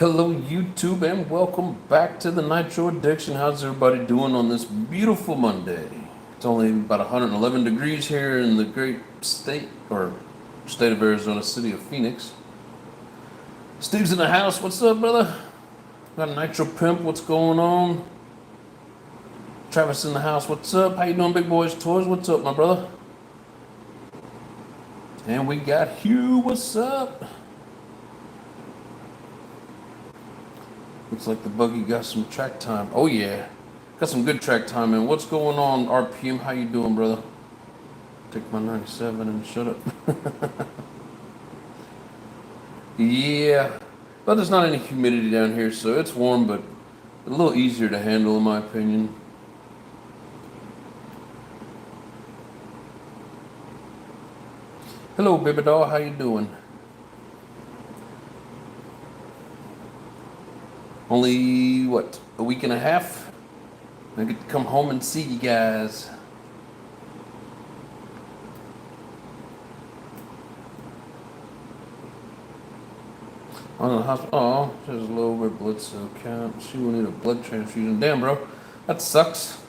Hello YouTube and welcome back to the Nitro Addiction. How's everybody doing on this beautiful Monday? It's only about 111 degrees here in the great state of Arizona, city of Phoenix. Steve's in the house. What's up, brother? Got a Nitro Pimp. What's going on? Travis in the house. What's up? How you doing, Big Boys Toys? What's up, my brother? And we got Hugh. What's up? Looks like the buggy got some track time. Oh yeah, got some good track time. And what's going on, RPM? How you doing, brother? Take my 97 and shut up. Yeah, but there's not any humidity down here, so it's warm, but a little easier to handle, in my opinion. Hello, baby doll. How you doing? Only, what, a week and a half? I get to come home and see you guys. On the hospital. Oh, there's a low red blood cell count. She will need a blood transfusion. Damn, bro. That sucks.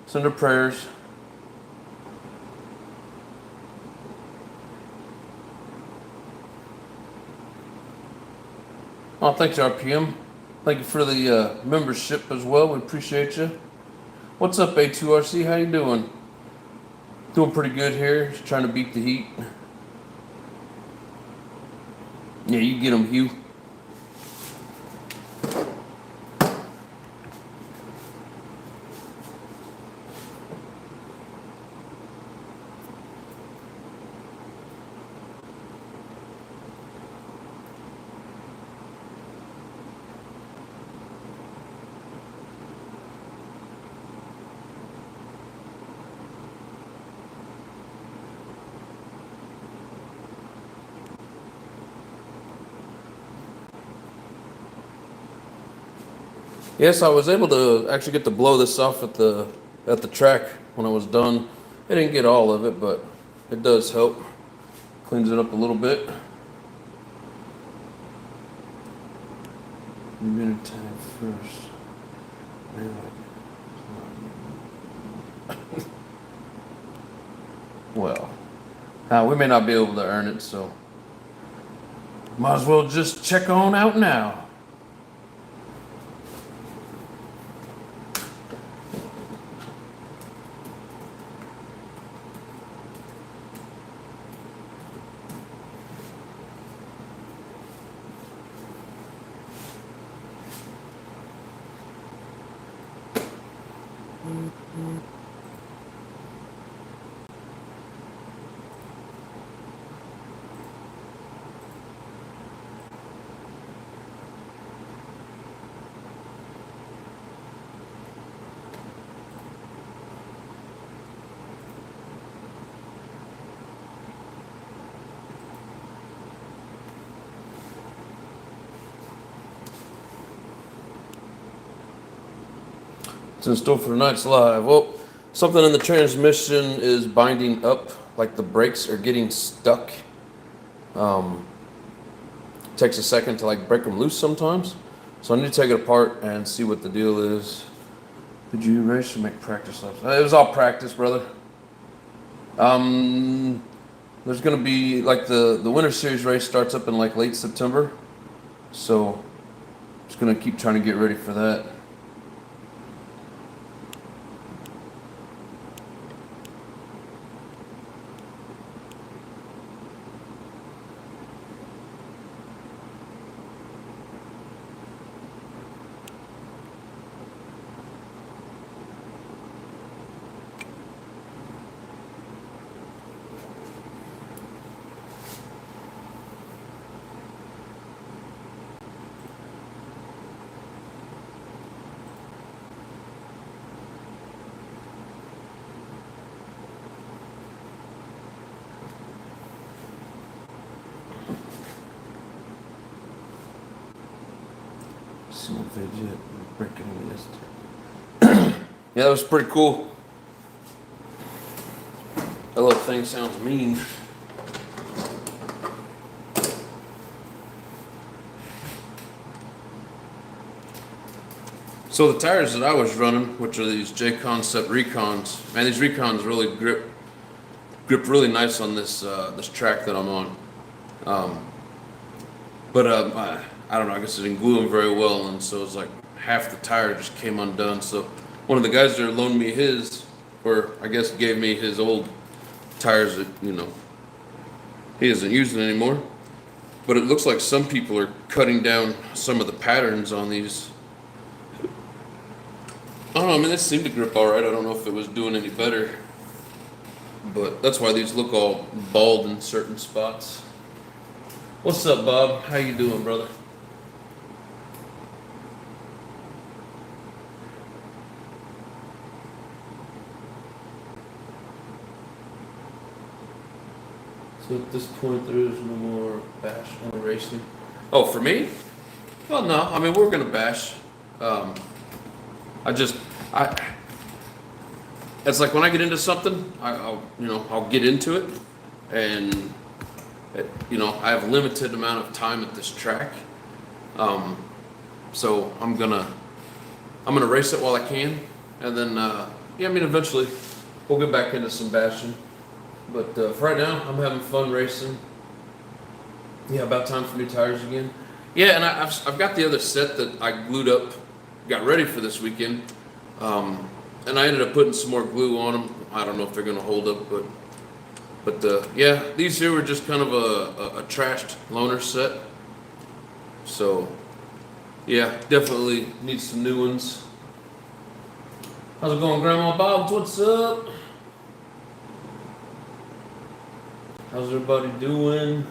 Send her prayers. Oh, thanks, RPM. Thank you for the membership as well. We appreciate you. What's up, A2RC? How you doing? Doing pretty good here. Just trying to beat the heat. Yeah, you get them, Hugh. Yes, I was able to actually get to blow this off at the track when I was done. I didn't get all of it, but it does help. Cleans it up a little bit. Minute time first. Well, we may not be able to earn it, so might as well just check on out now. What's in store for tonight's live? Well, something in the transmission is binding up, like the brakes are getting stuck. Takes a second to like break them loose sometimes. So I need to take it apart and see what the deal is. Did you race or make practice laps? It was all practice, brother. There's gonna be like the Winter Series race starts up in like late September. So just gonna keep trying to get ready for that. Fidget breaking list. Yeah, that was pretty cool. That little thing sounds mean. So the tires that I was running, which are these J Concept Recons, man, these Recons really grip really nice on this this track that I'm on. I don't know. I guess I didn't glue them very well, and so it's like half the tire just came undone. So one of the guys there loaned me his, or I guess gave me his old tires that he isn't using anymore. But it looks like some people are cutting down some of the patterns on these. I don't know. I mean, they seem to grip all right. I don't know if it was doing any better, but that's why these look all bald in certain spots. What's up, Bob? How you doing, brother? So at this point, there is no more bash on racing. Oh, for me? Well, no. I mean, we're gonna bash. I just, I. It's like when I get into something, I'll get into it, and I have a limited amount of time at this track, so I'm gonna race it while I can, and then eventually we'll get back into some bashing. But for right now, I'm having fun racing. Yeah, about time for new tires again. Yeah, and I've got the other set that I glued up, got ready for this weekend, and I ended up putting some more glue on them. I don't know if they're gonna hold up, but yeah, these here were just kind of a trashed loaner set. So yeah, definitely need some new ones. How's it going, Grandma Bob? What's up? How's everybody doing?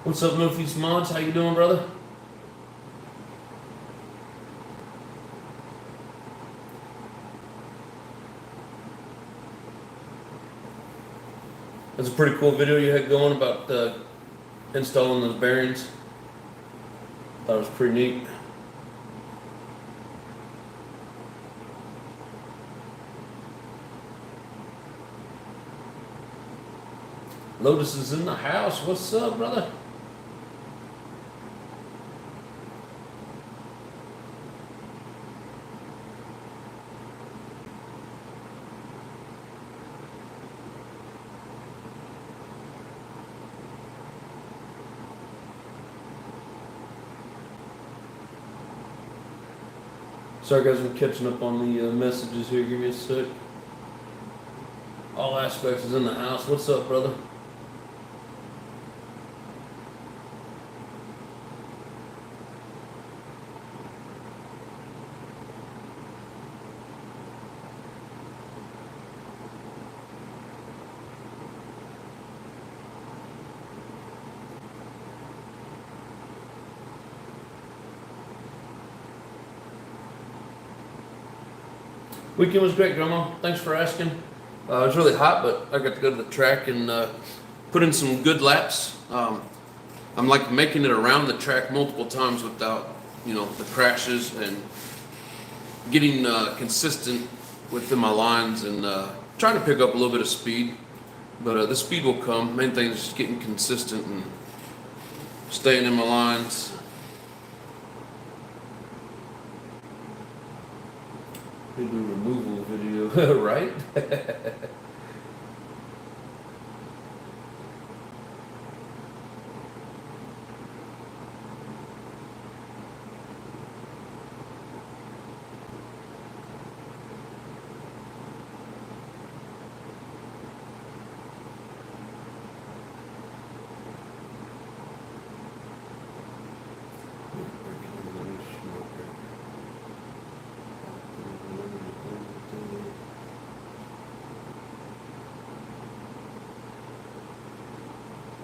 What's up, Northeast Mods? How you doing, brother? That's a pretty cool video you had going about installing those bearings. Thought it was pretty neat. Lotus is in the house. What's up, brother? Sorry guys, I'm catching up on the messages here. Give me a sec. All Aspects is in the house. What's up, brother? Weekend was great, Grandma. Thanks for asking. It was really hot, but I got to go to the track and put in some good laps. I'm like making it around the track multiple times without, the crashes, and getting consistent within my lines, and trying to pick up a little bit of speed. But the speed will come. Main thing is just getting consistent and staying in my lines. We do removal video, right?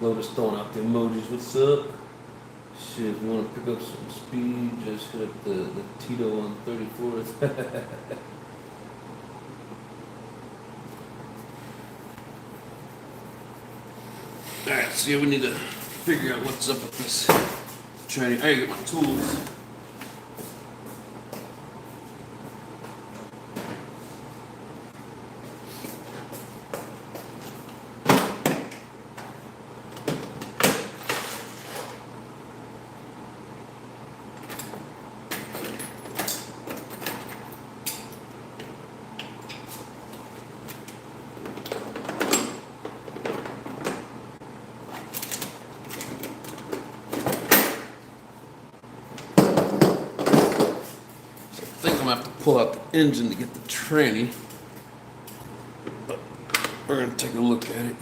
Lotus throwing out the emojis. What's up? Shit, if you want to pick up some speed, just hit up the Tito on 34th. Alright, so yeah, we need to figure out what's up with this training. I gotta get my tools. pull out the engine to get the tranny. But we're gonna take a look at it.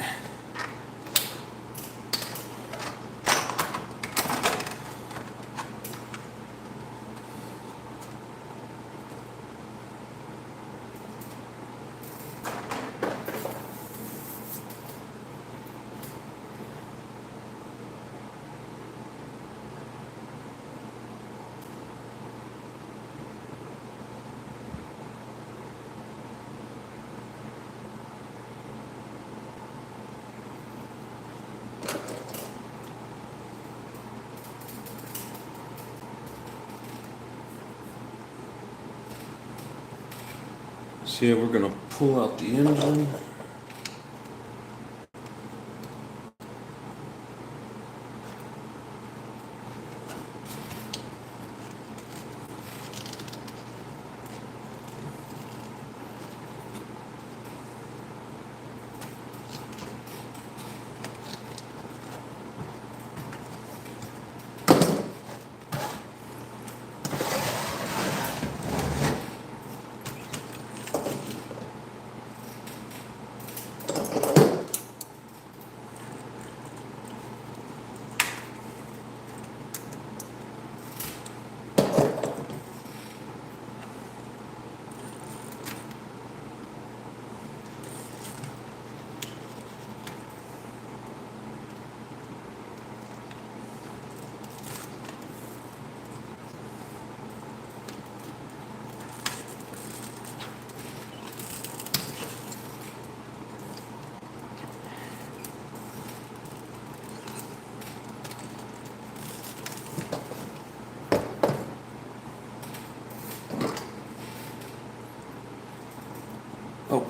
So yeah, we're gonna pull out the engine. Oh,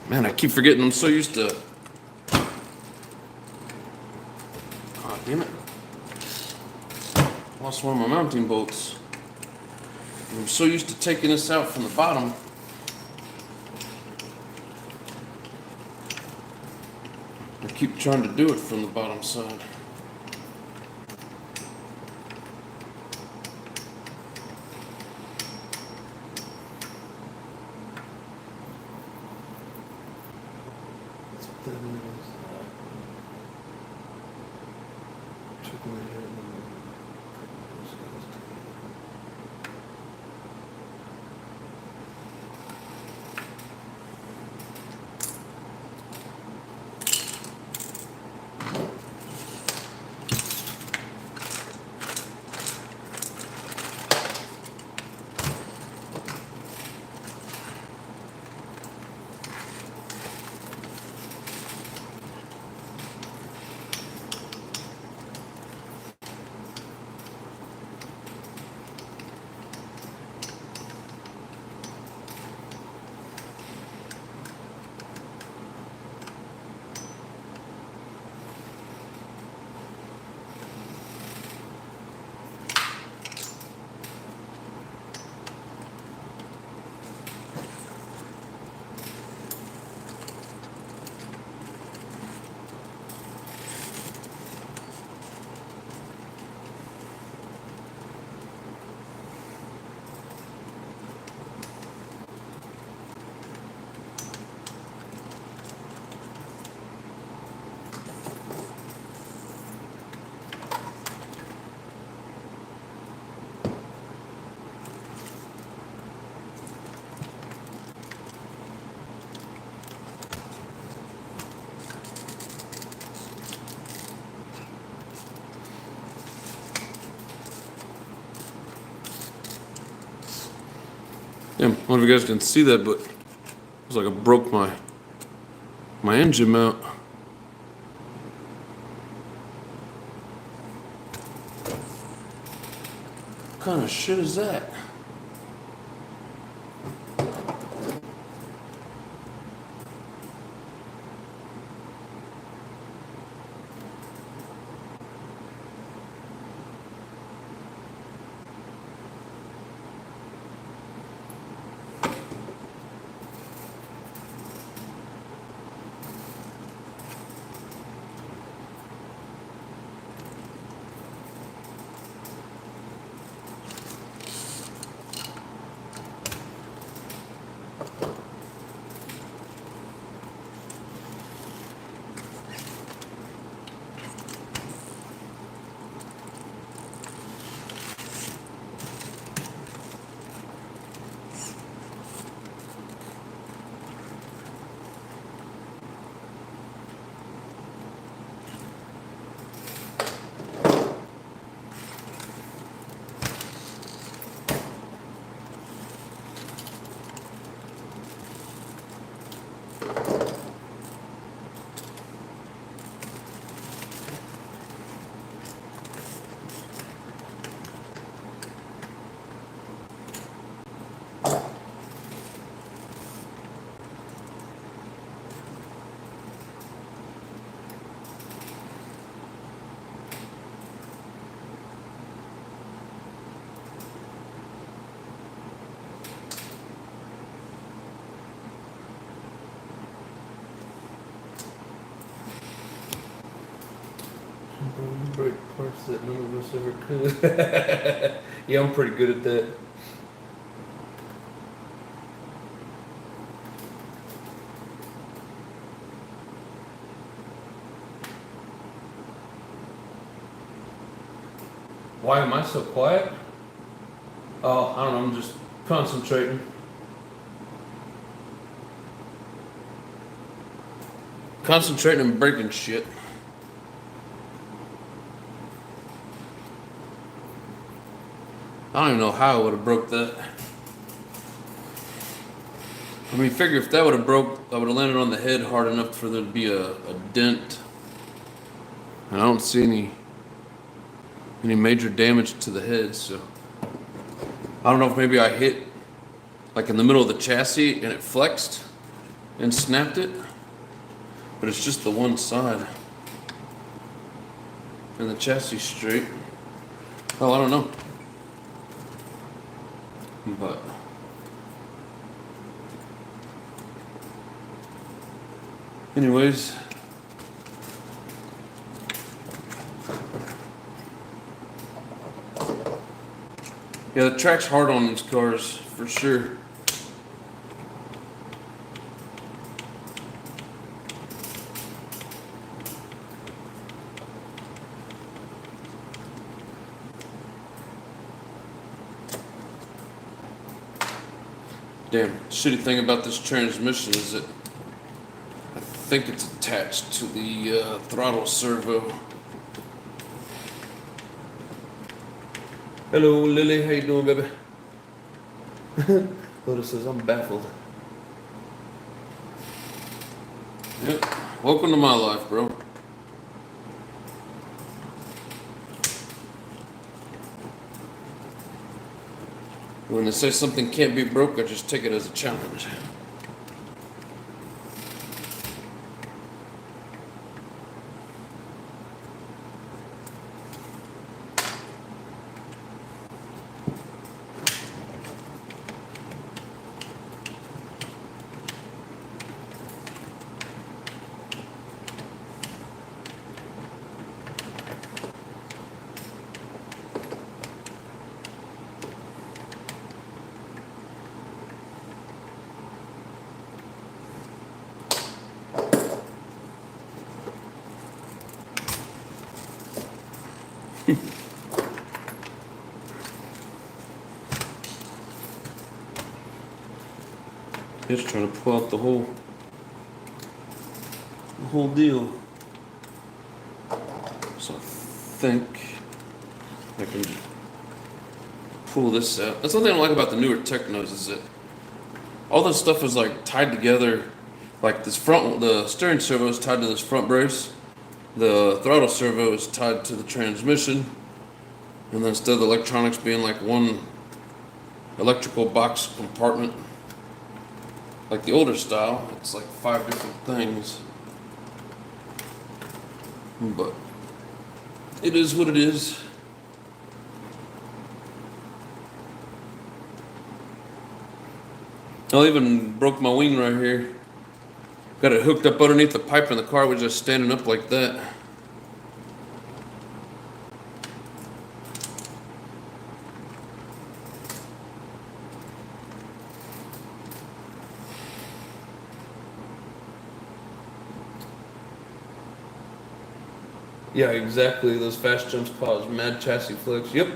man, I keep forgetting. I'm so used to. Oh, damn it. Lost one of my mounting bolts. I'm so used to taking this out from the bottom. I keep trying to do it from the bottom side. Yeah, I don't know if you guys can see that, but it was like I broke my engine mount. What kind of shit is that? parts that none of us ever could. Yeah, I'm pretty good at that. Why am I so quiet? Oh, I don't know, I'm just concentrating. Concentrating and breaking shit. I don't even know how I would have broke that. I mean, figure if that would have broke, I would have landed on the head hard enough for there to be a dent. And I don't see any major damage to the head, so I don't know if maybe I hit like in the middle of the chassis and it flexed and snapped it, but it's just the one side and the chassis straight. Oh, I don't know, but anyways, yeah, the track's hard on these cars for sure. Damn, shitty thing about this transmission is that I think it's attached to the throttle servo. Hello, Lily. How you doing, baby? Lotus says, I'm baffled. Yep. Welcome to my life, bro. When they say something can't be broke, I just take it as a challenge. Just trying to pull out the whole deal. So I think I can pull this out. That's one thing I like about the newer Technos is that all this stuff is like tied together. Like this the steering servo is tied to this front brace. The throttle servo is tied to the transmission. And then instead of the electronics being like one electrical box compartment, like the older style, it's like 5 different things. But it is what it is. I even broke my wing right here. Got it hooked up underneath the pipe in the car, was just standing up like that. Yeah, exactly. Those fast jumps cause mad chassis flex. Yep.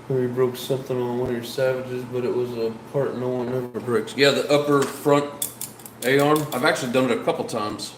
We broke something on one of your Savages, but it was a part no one ever breaks. Yeah, the upper front A-arm. I've actually done it a couple times.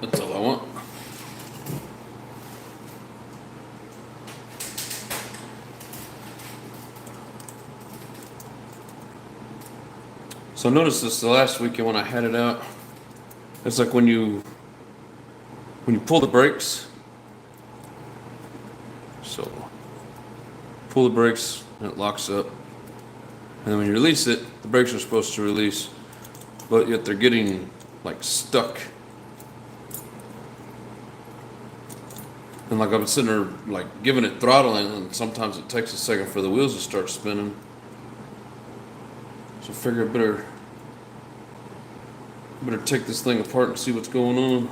That's all I want. So notice this the last weekend when I had it out. It's like when you pull the brakes. So pull the brakes and it locks up. And then when you release it, the brakes are supposed to release, but yet they're getting like stuck. And like I've been sitting there like giving it throttling, and sometimes it takes a second for the wheels to start spinning. So I figure I better take this thing apart and see what's going on.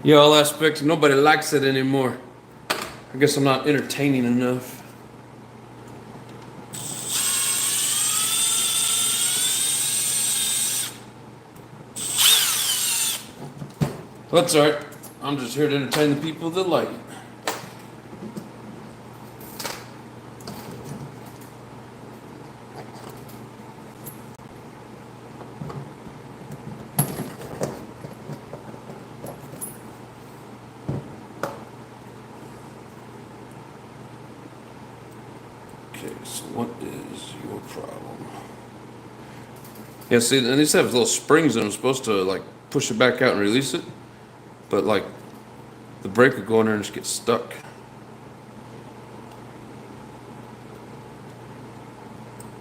Yeah, all aspects, nobody likes it anymore. I guess I'm not entertaining enough. That's alright. I'm just here to entertain the people that like it. Okay, so what is your problem? Yeah, see, and these have little springs in them, supposed to like push it back out and release it, but like the brake will go in there and just get stuck.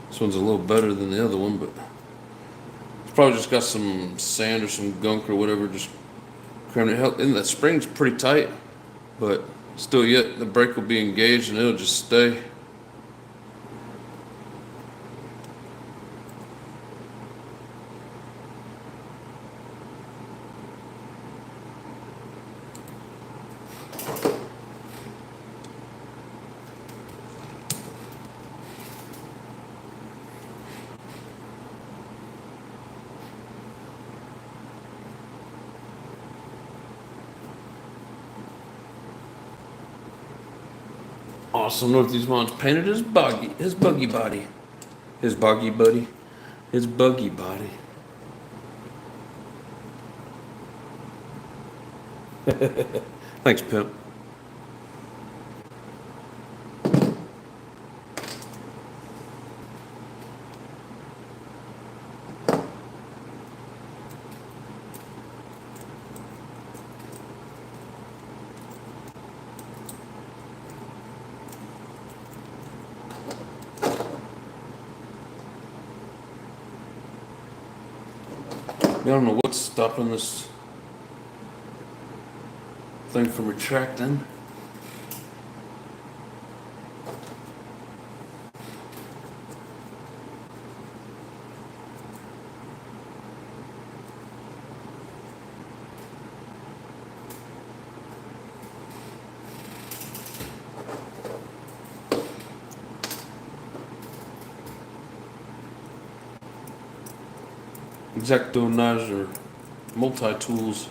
This one's a little better than the other one, but it's probably just got some sand or some gunk or whatever just crammed it. And that spring's pretty tight, but still yet the brake will be engaged and it'll just stay. Awesome. Northeast Mom's painted his buggy body. His buggy buddy. His buggy body. Thanks, Pimp. I don't know what's stopping this thing from retracting. X-Acto knives are multi-tools.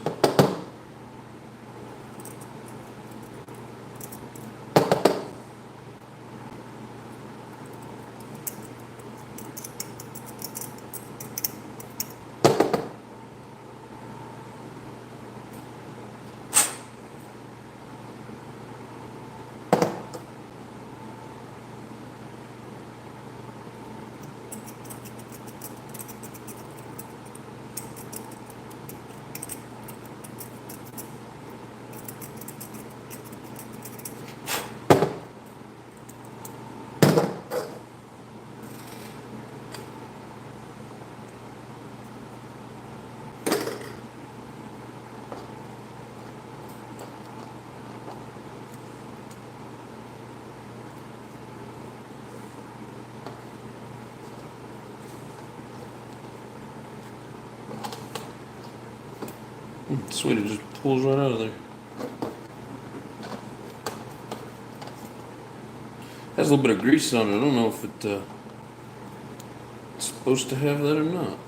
Sweet, it just pulls right out of there. Has a little bit of grease on it. I don't know if it's supposed to have that or not.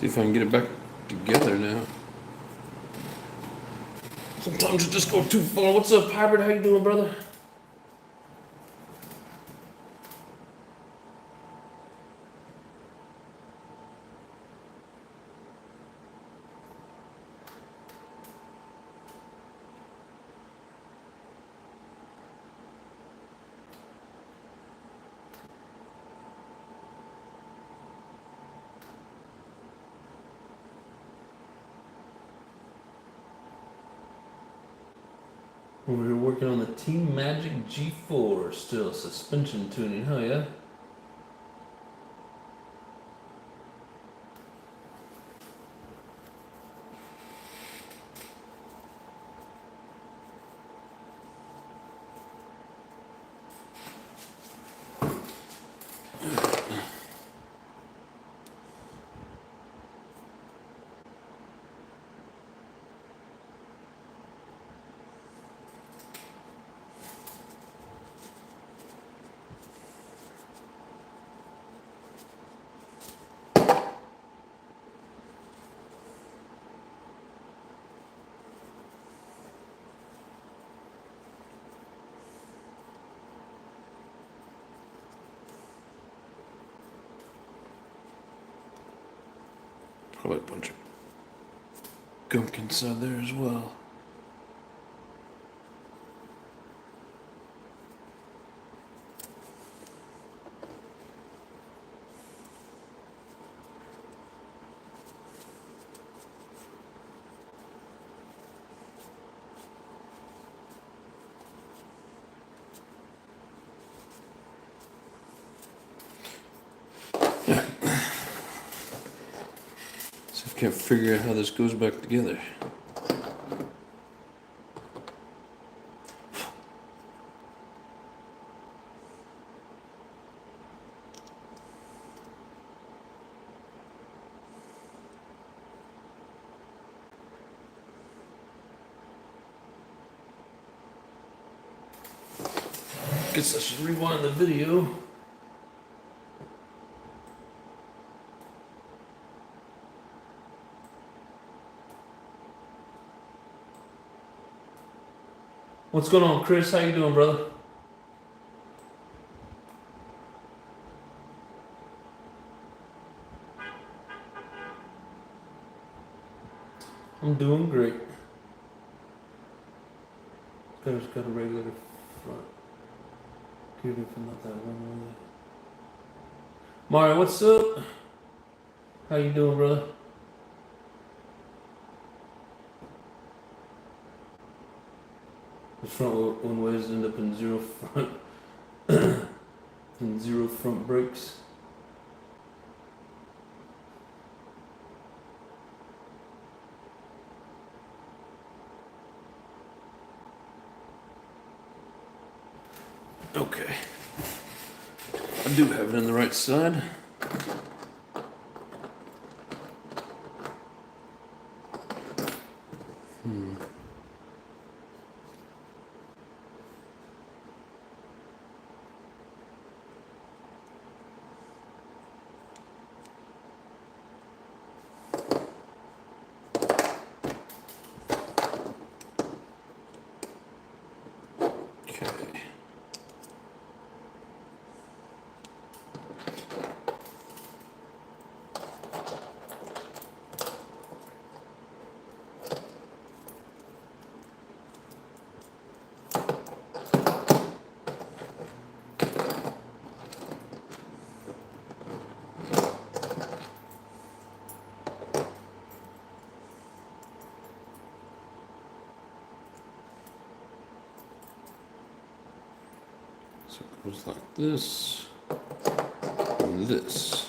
See if I can get it back together now. Sometimes you just go too far. What's up, Hybrid? How you doing, brother? We're working on the Team Magic G4 still, suspension tuning, huh, yeah? Probably a bunch of gunk inside there as well. Can't figure out how this goes back together. Guess I should rewind the video. What's going on, Chris? How you doing, brother? I'm doing great. Car's got a regular front. Give it for not that one way. Mario, what's up? How you doing, brother? The front one ways end up in zero front and zero front brakes. Okay. I do have it on the right side. So it goes like this and this.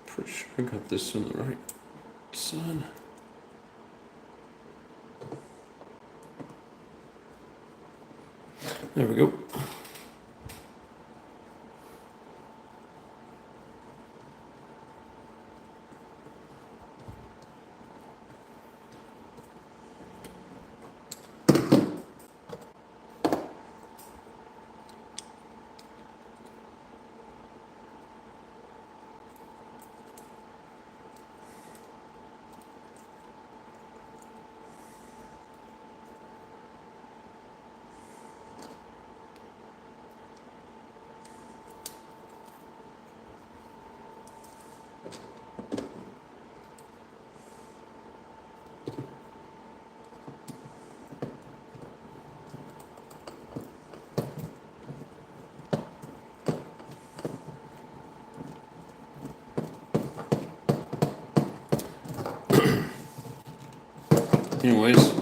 Pretty sure I got this on the right side. There we go. Anyways,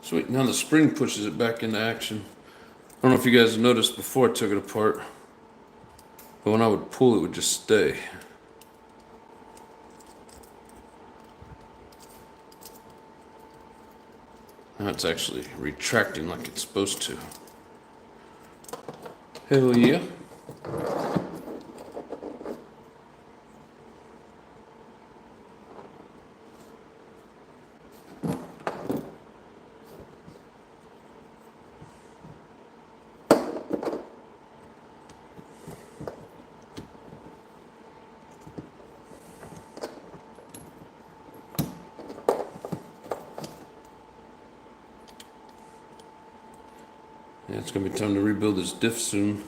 sweet, now the spring pushes it back into action. I don't know if you guys noticed before I took it apart, but when I would pull it would just stay. Now it's actually retracting like it's supposed to. Hell yeah. Yeah, it's gonna be time to rebuild this diff soon.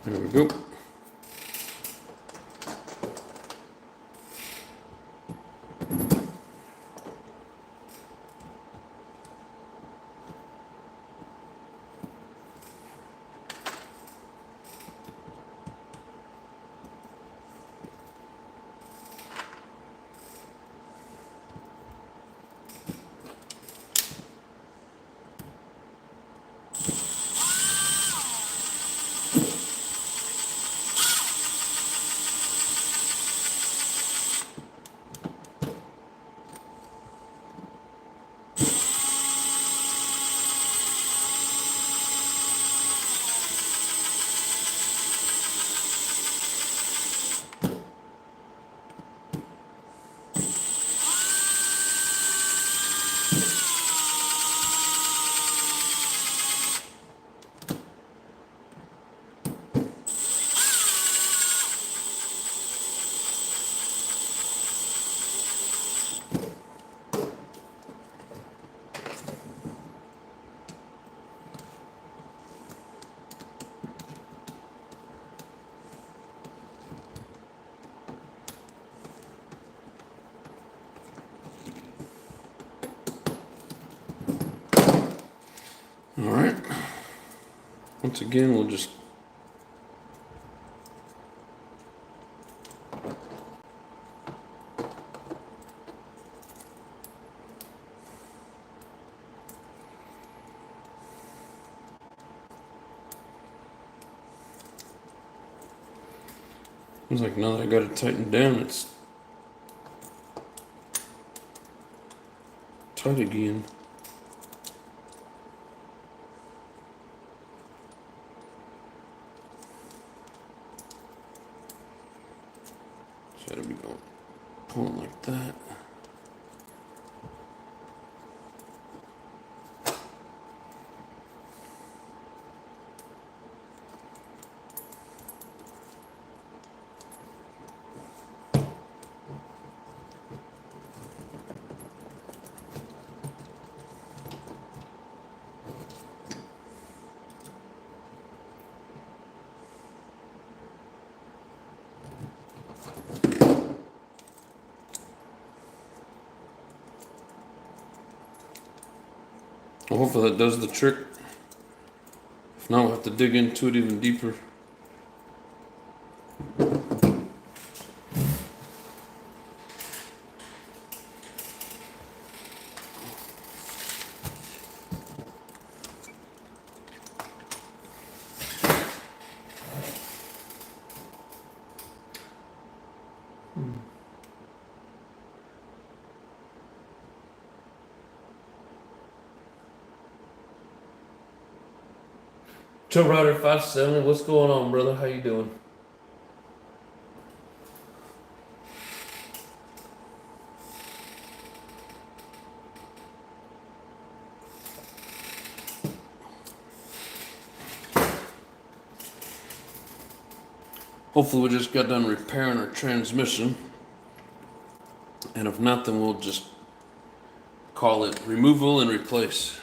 There we go. Once again, we'll just seems like now that I got it tightened down, it's tight again. So it'll be going pulling like that. Well, hopefully that does the trick. If not, we'll have to dig into it even deeper. Joe Ryder 570, what's going on, brother? How you doing? Hopefully we just got done repairing our transmission. And if not, then we'll just call it removal and replace.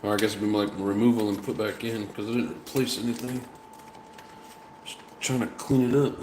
Or I guess it'd be like removal and put back in because I didn't replace anything. Just trying to clean it up.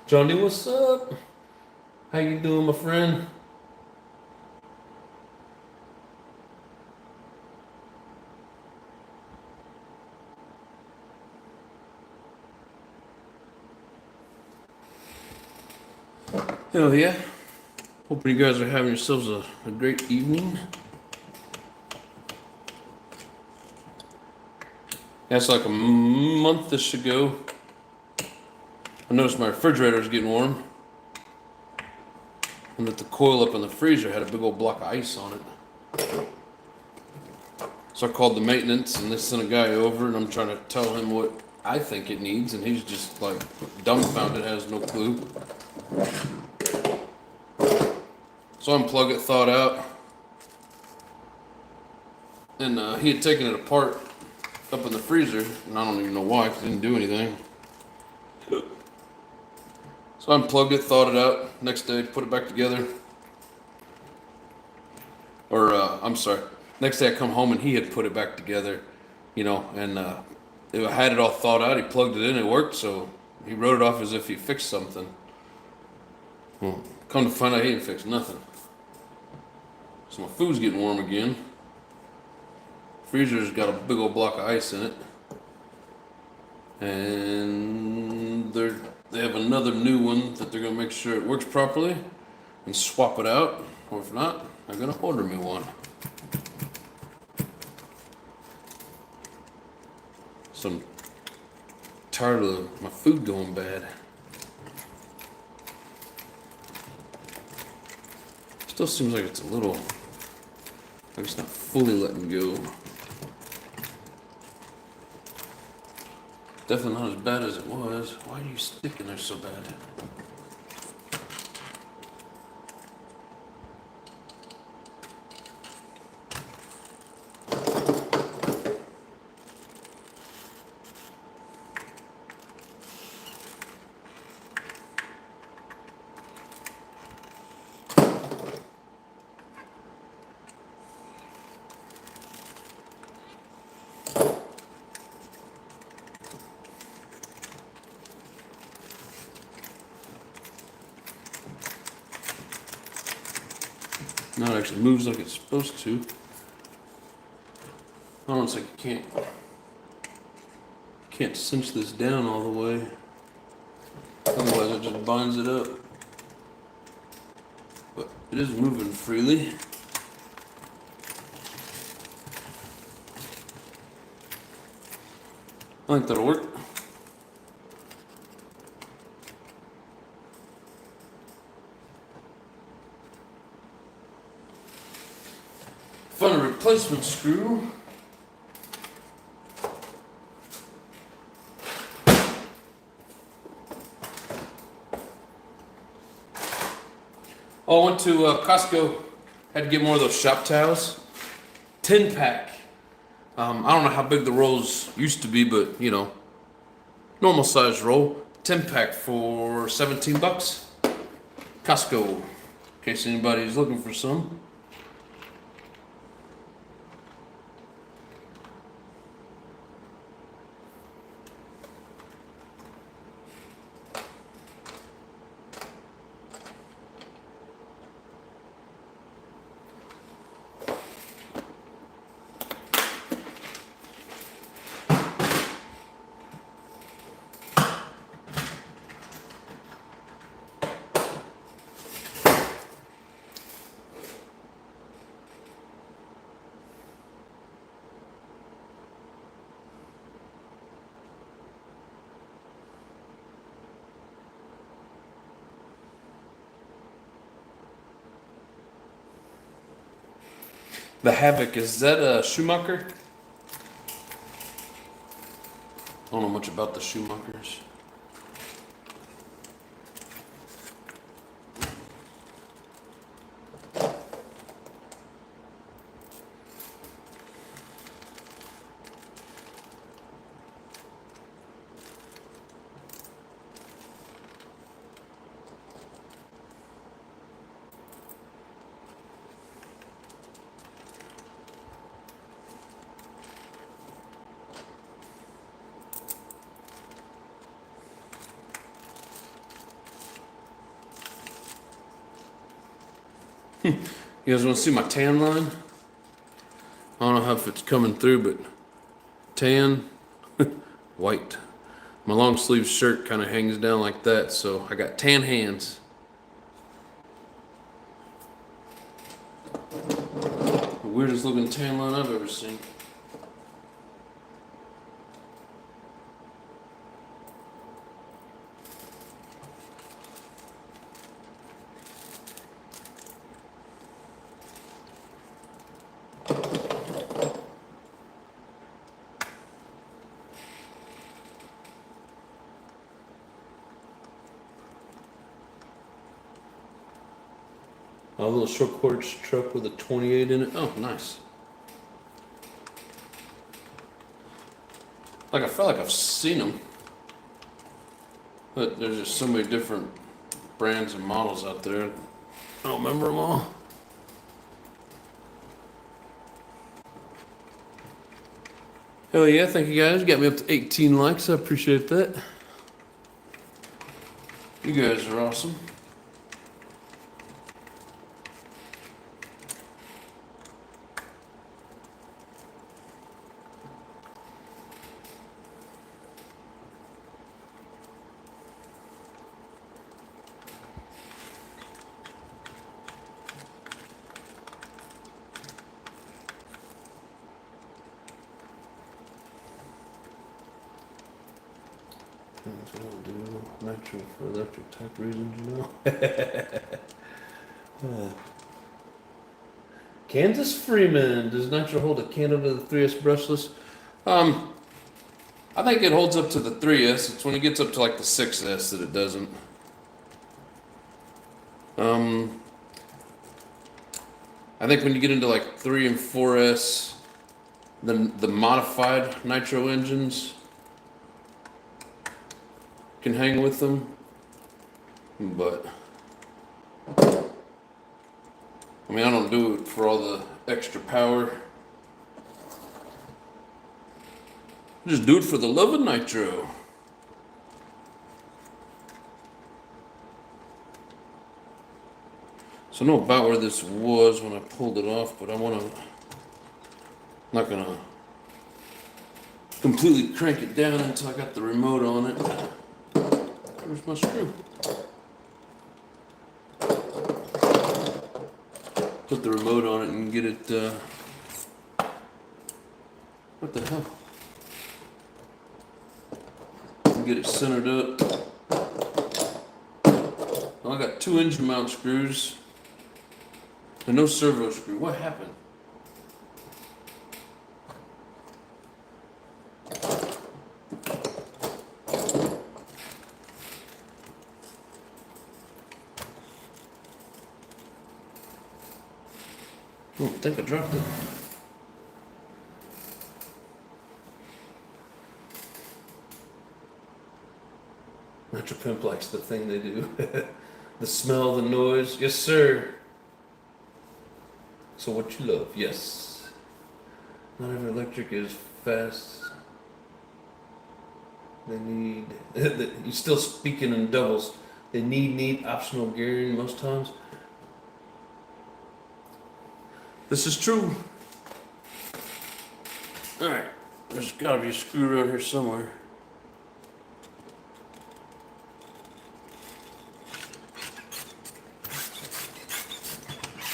Johnny, what's up? How you doing, my friend? Hell yeah. Hoping you guys are having yourselves a great evening. That's like a month-ish ago. I noticed my refrigerator was getting warm. And that the coil up in the freezer had a big old block of ice on it. So I called the maintenance and they sent a guy over and I'm trying to tell him what I think it needs and he's just like dumbfounded, has no clue. So I unplugged it, thawed out. And he had taken it apart up in the freezer and I don't even know why because it didn't do anything. So I unplugged it, thawed it out. Next day, put it back together. Or, I'm sorry. Next day I come home and he had put it back together. you know, and I had it all thought out. He plugged it in, it worked, so he wrote it off as if he fixed something. Well, come to find out, he didn't fix nothing. So my food's getting warm again. Freezer's got a big old block of ice in it, and they have another new one that they're gonna make sure it works properly and swap it out, or if not, they're gonna order me one. So I'm tired of my food going bad. Still seems like it's a little, like it's not fully letting go. Definitely not as bad as it was. Why are you sticking there so bad? No, it actually moves like it's supposed to. Oh, it's like you can't cinch this down all the way. Otherwise it just binds it up. But it is moving freely. I think that'll work. Find a replacement screw. Oh, I went to Costco. Had to get more of those shop towels. 10-pack. I don't know how big the rolls used to be, but you know, normal size roll. 10-pack for $17. Costco. In case anybody's looking for some. The Havoc, is that a Schumacher? I don't know much about the Schumachers. You guys want to see my tan line? I don't know if it's coming through, but tan, white. My long sleeve shirt kind of hangs down like that, so I got tan hands. The weirdest looking tan line I've ever seen. A little short course truck with a 28 in it. Oh, nice. Like I feel like I've seen them, but there's just so many different brands and models out there. I don't remember them all. Hell yeah, thank you guys. Got me up to 18 likes. I appreciate that. You guys are awesome. That's what I'll do. Nitro for electric type reasons, you know. Kansas Freeman, does Nitro hold a candle to the 3S brushless? I think it holds up to the 3S. It's when it gets up to like the 6S that it doesn't. I think when you get into like 3 and 4S, the modified Nitro engines can hang with them, but I mean, I don't do it for all the extra power. I just do it for the love of Nitro. So I know about where this was when I pulled it off, but I'm not gonna completely crank it down until I got the remote on it. Where's my screw? Put the remote on it and get it, what the hell? Get it centered up. Well, I got 2 engine mount screws and no servo screw. What happened? Oh, I think I dropped it. Nitro Pimp likes the thing they do. The smell, the noise. Yes, sir. So what you love? Yes. Not every electric is fast. They need... You're still speaking in doubles. They need optional gearing most times. This is true. Alright. There's gotta be a screw around here somewhere.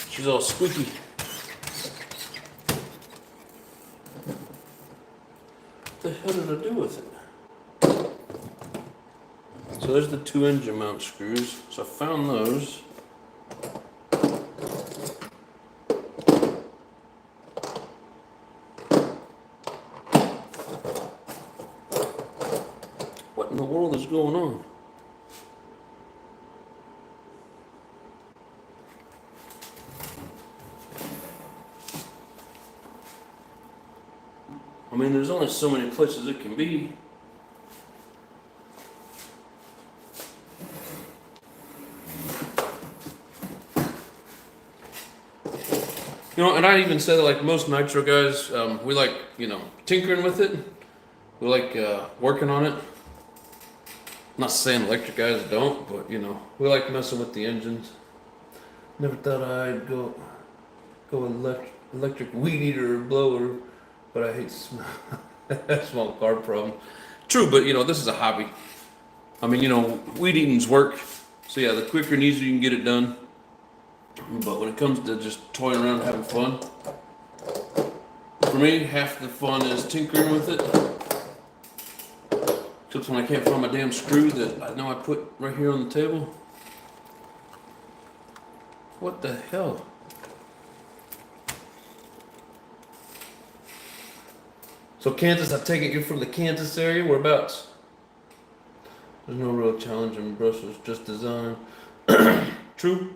She's all squeaky. What the hell did I do with it? So there's the 2 engine mount screws. So I found those. What in the world is going on? I mean, there's only so many places it can be. You know, and I even said that, like most Nitro guys, we like, you know, tinkering with it. We like working on it. I'm not saying electric guys don't, but you know, we like messing with the engines. Never thought I'd go electric weed eater or blower. But I hate small car problem. True, but you know, this is a hobby. I mean, you know, weed eating's work. So yeah, the quicker and easier you can get it done. But when it comes to just toying around and having fun, for me, half the fun is tinkering with it. Except when I can't find my damn screw that I know I put right here on the table. What the hell? So Kansas, I take it you're from the Kansas area? Whereabouts? There's no real challenge in Brussels, just design. True.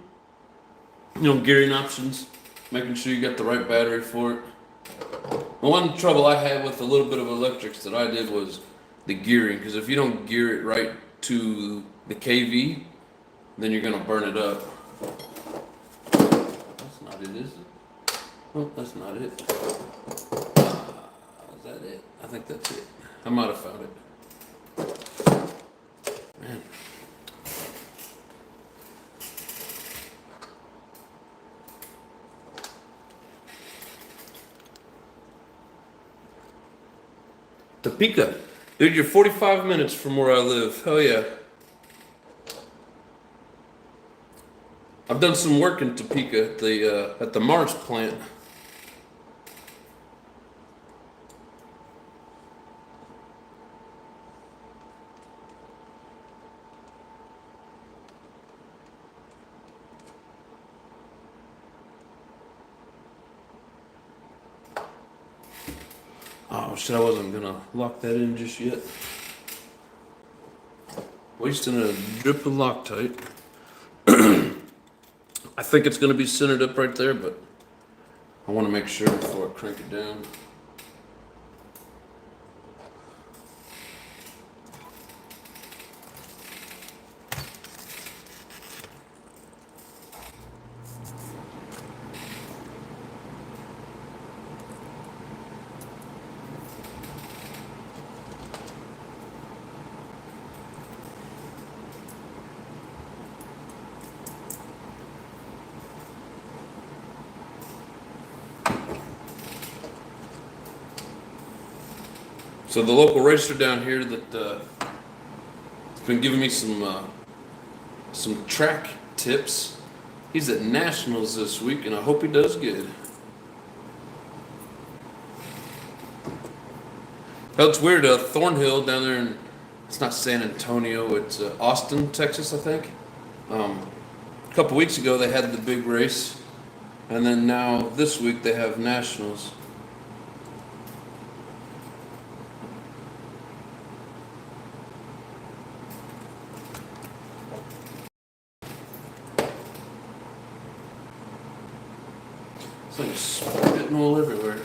You know, gearing options, making sure you got the right battery for it. The one trouble I had with a little bit of electrics that I did was the gearing, because if you don't gear it right to the KV, then you're gonna burn it up. That's not it, is it? Oh, that's not it. Is that it? I think that's it. I might have found it. Man. Topeka. Dude, you're 45 minutes from where I live. Hell yeah. I've done some work in Topeka at the Mars plant. Oh shit, I wasn't gonna lock that in just yet. Wasting a drip of Loctite. I think it's gonna be centered up right there, but I want to make sure before I crank it down. So the local racer down here that has been giving me some track tips. He's at Nationals this week, and I hope he does good. Hell, it's weird. Thornhill down there, it's not San Antonio, it's Austin, Texas, I think. A couple weeks ago they had the big race, and then now this week they have Nationals. It's like spitting all everywhere.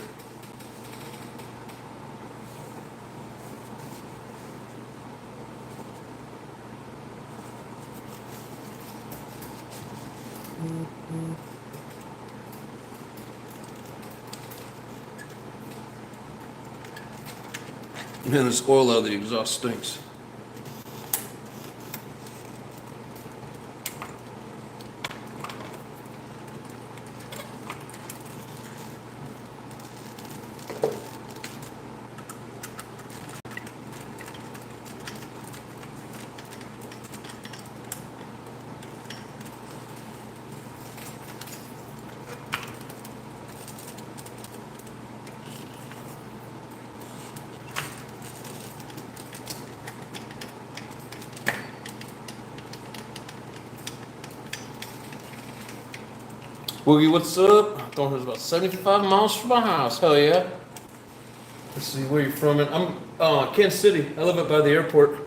Man, this oil out of the exhaust stinks. Boogie, what's up? Thornhill's about 75 miles from my house. Hell yeah. Let's see where you're from. I'm Kansas City. I live up by the airport.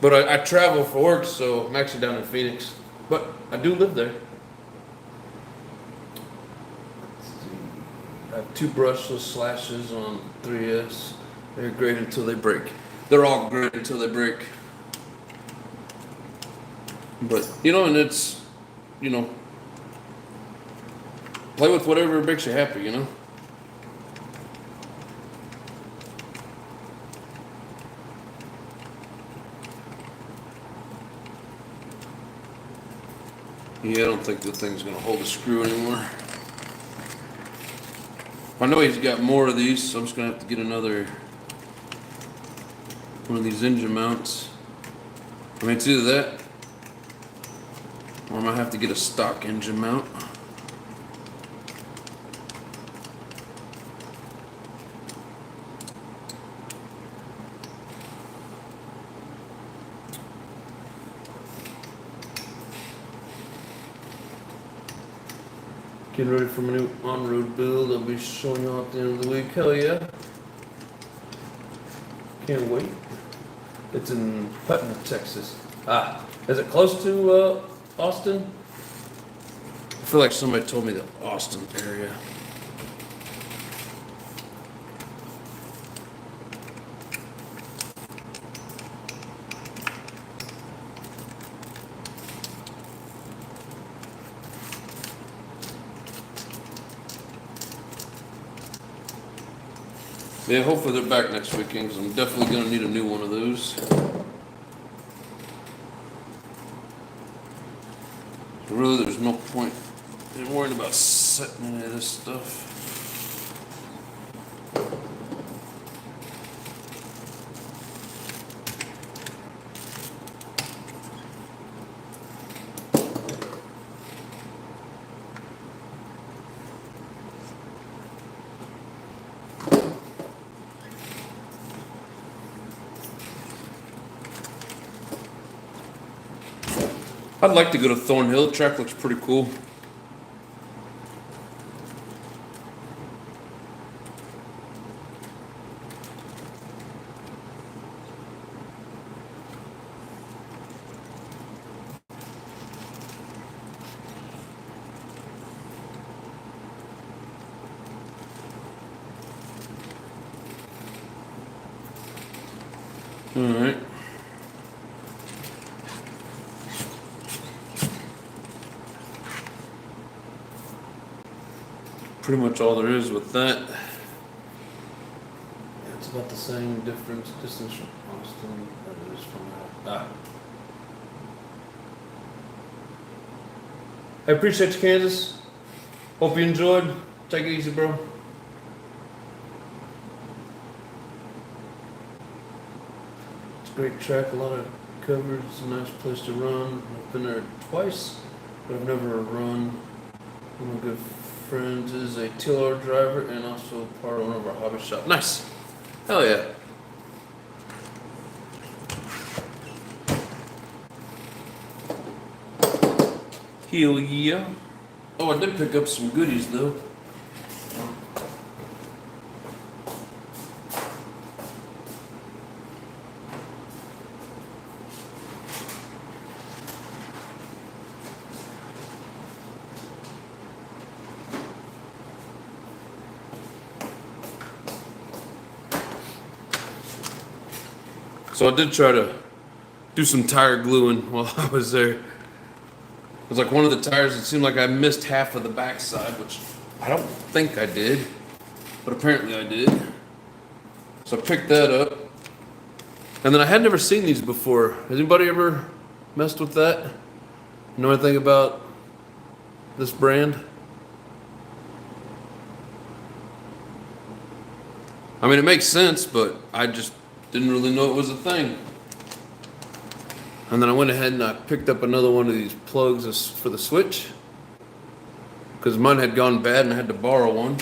But I travel for work, so I'm actually down in Phoenix. But I do live there. I have 2 brushless slashes on 3S. They're great until they break. They're all great until they break. But, and it's, play with whatever makes you happy, Yeah, I don't think the thing's going to hold a screw anymore. I know he's got more of these, so I'm just going to have to get another one of these engine mounts. I mean, it's either that, or I might have to get a stock engine mount. Getting ready for my new on-road build. I'll be showing you all at the end of the week. Hell yeah. Can't wait. It's in Putnam, Texas. Is it close to Austin? I feel like somebody told me the Austin area. Yeah, hopefully they're back next weekend because I'm definitely going to need a new one of those. Really, there's no point in worrying about setting any of this stuff. I'd like to go to Thornhill. The track looks pretty cool. All right. Pretty much all there is with that. Yeah, it's about the same distance from Austin that it is from that. I appreciate you, Kansas. Hope you enjoyed. Take it easy, bro. It's a great track, a lot of coverage. It's a nice place to run. I've been there twice, but I've never run. One of my good friends is a TLR driver and also part owner of our hobby shop. Nice. Hell yeah. Hell yeah. Oh, I did pick up some goodies though. So I did try to do some tire gluing while I was there. It was like one of the tires, it seemed like I missed half of the backside, which I don't think I did, but apparently I did. So I picked that up. And then I had never seen these before. Has anybody ever messed with that? Know anything about this brand? I mean, it makes sense, but I just didn't really know it was a thing. And then I went ahead and I picked up another one of these plugs for the switch because mine had gone bad and I had to borrow one.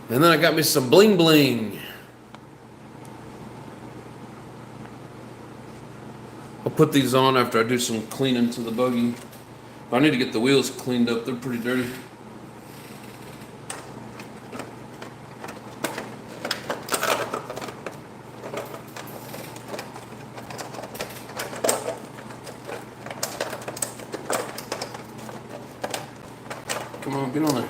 And then I got me some bling bling. I'll put these on after I do some cleaning to the buggy. I need to get the wheels cleaned up. They're pretty dirty. Come on, get on there.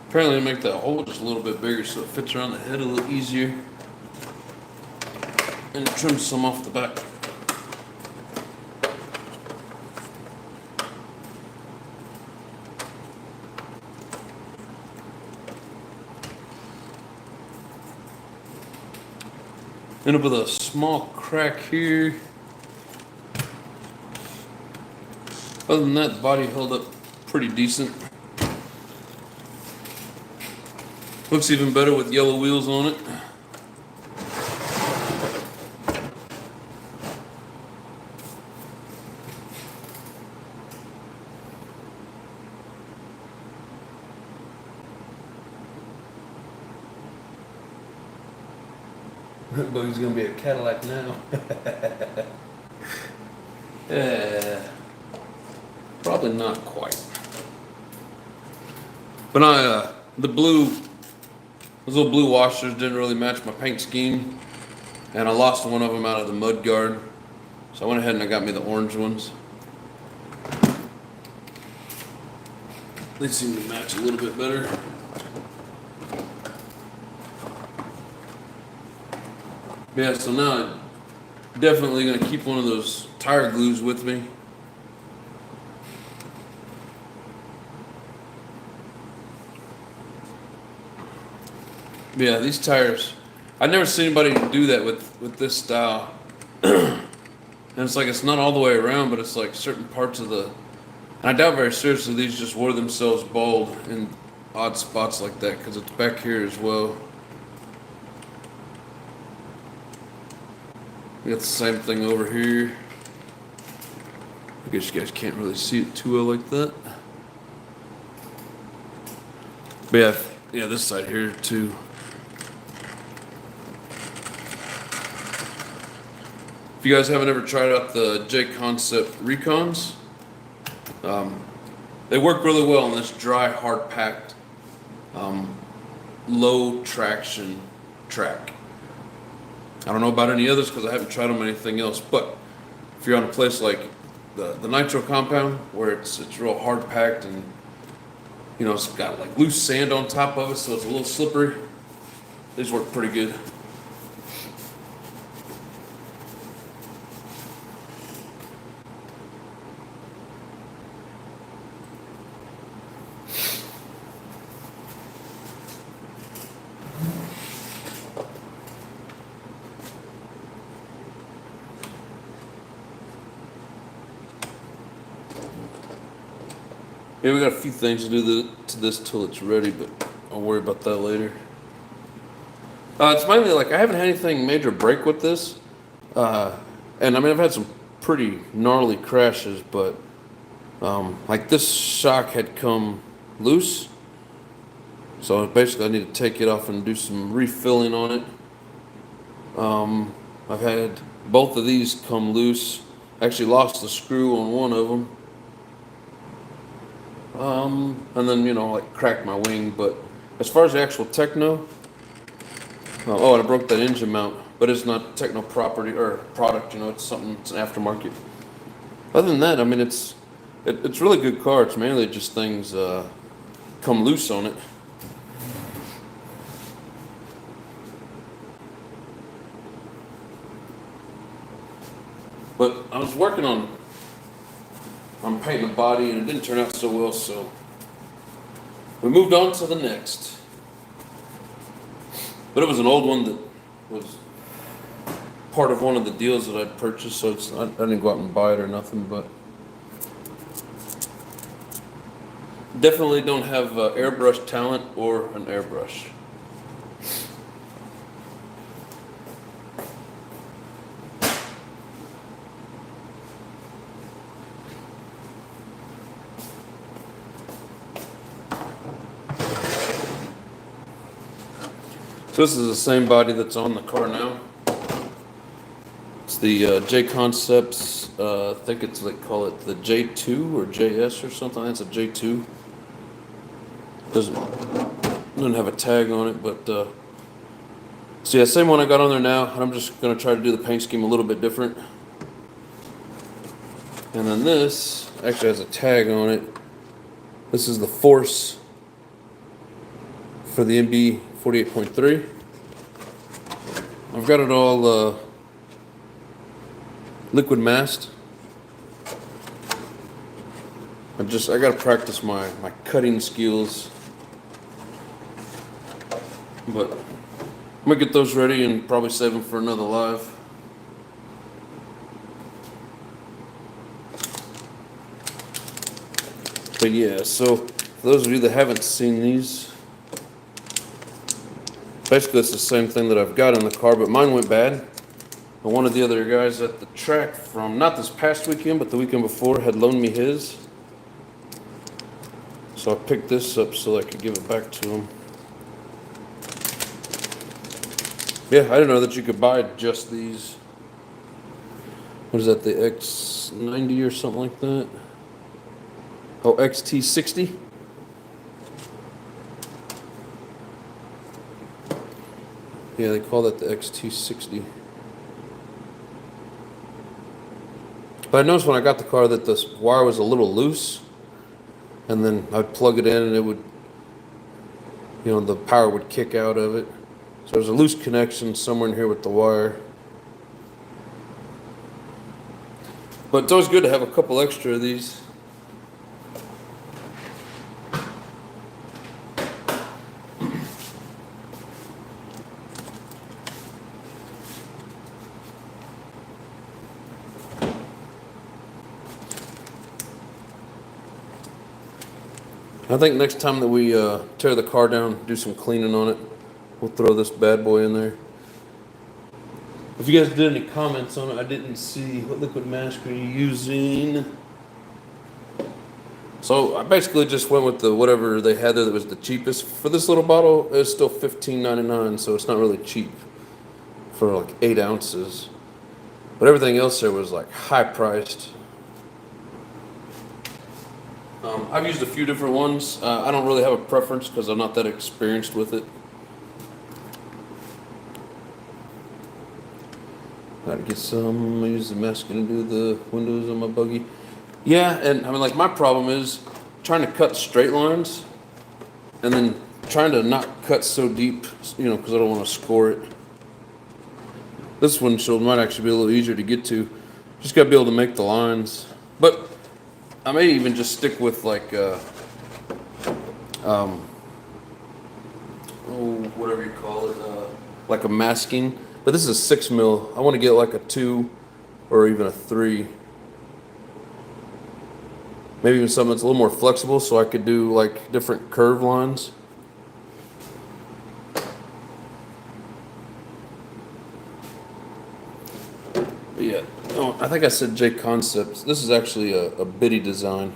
Apparently they make that hole just a little bit bigger so it fits around the head a little easier. And it trims some off the back. End up with a small crack here. Other than that, the body held up pretty decent. Looks even better with yellow wheels on it. Buggy's gonna be a Cadillac now. Probably not quite. But those little blue washers didn't really match my paint scheme, and I lost one of them out of the mud guard. So I went ahead and I got me the orange ones. They seem to match a little bit better. Yeah, so now I'm definitely gonna keep one of those tire glues with me. Yeah, these tires, I've never seen anybody do that with this style. And it's like it's not all the way around, but it's like certain parts of the. And I doubt very seriously these just wore themselves bald in odd spots like that because it's back here as well. We got the same thing over here. I guess you guys can't really see it too well like that. But yeah, this side here too. If you guys haven't ever tried out the J Concept Recons, they work really well on this dry, hard packed, low traction track. I don't know about any others because I haven't tried them on anything else, but if you're on a place like the Nitro compound where it's real hard packed and it's got like loose sand on top of it, so it's a little slippery, these work pretty good. Yeah, we got a few things to do to this till it's ready, but I'll worry about that later. It's mainly like I haven't had anything major break with this, and I mean I've had some pretty gnarly crashes, but like this shock had come loose, so basically I need to take it off and do some refilling on it. I've had both of these come loose. Actually lost the screw on one of them. And then, like cracked my wing, but as far as the actual Techno, oh, and I broke that engine mount, but it's not Techno property or product, it's something, it's an aftermarket. Other than that, I mean, it's really good car. It's mainly just things, come loose on it. But I was working on painting the body and it didn't turn out so well, so we moved on to the next. But it was an old one that was part of one of the deals that I'd purchased, so I didn't go out and buy it or nothing, but definitely don't have airbrush talent or an airbrush. So this is the same body that's on the car now. It's the J Concepts, I think they call it the J2 or JS or something. That's a J2. Doesn't have a tag on it, but so yeah, same one I got on there now, and I'm just gonna try to do the paint scheme a little bit different. And then this actually has a tag on it. This is the Force for the MB 48.3. I've got it all liquid masked. I gotta practice my cutting skills. But I'm gonna get those ready and probably save them for another live. But yeah, so for those of you that haven't seen these, basically it's the same thing that I've got in the car, but mine went bad. And one of the other guys at the track from, not this past weekend, but the weekend before, had loaned me his. So I picked this up so I could give it back to him. Yeah, I didn't know that you could buy just these. What is that, the X90 or something like that? Oh, XT60? Yeah, they call that the XT60. But I noticed when I got the car that this wire was a little loose, and then I'd plug it in and it would, the power would kick out of it. So there's a loose connection somewhere in here with the wire. But it's always good to have a couple extra of these. I think next time that we tear the car down, do some cleaning on it, we'll throw this bad boy in there. If you guys did any comments on it, I didn't see what liquid mask are you using. So I basically just went with the whatever they had there that was the cheapest. For this little bottle, it's still $15.99, so it's not really cheap for like 8 ounces. But everything else there was like high priced. I've used a few different ones. I don't really have a preference because I'm not that experienced with it. Gotta get some. I use the masking to do the windows on my buggy. Yeah, and I mean, like, my problem is trying to cut straight lines and then trying to not cut so deep, you know, because I don't want to score it. This windshield might actually be a little easier to get to. Just gotta be able to make the lines. But I may even just stick with like, whatever you call it, like a masking. But this is a 6 mil. I want to get like a 2 or even a 3. Maybe even something that's a little more flexible so I could do like different curve lines. But yeah, oh, I think I said J Concepts. This is actually a bitty design.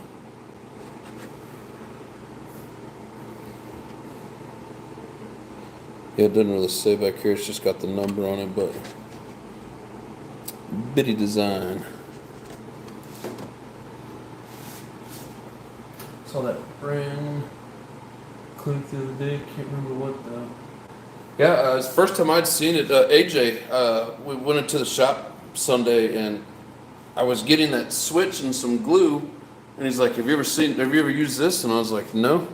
Yeah, it doesn't really say back here. It's just got the number on it, but bitty design. Saw that brand click the other day. Can't remember what though. Yeah, it's the first time I'd seen it. AJ, we went into the shop Sunday, and I was getting that switch and some glue, and he's like, "Have you ever used this?" And I was like, "No."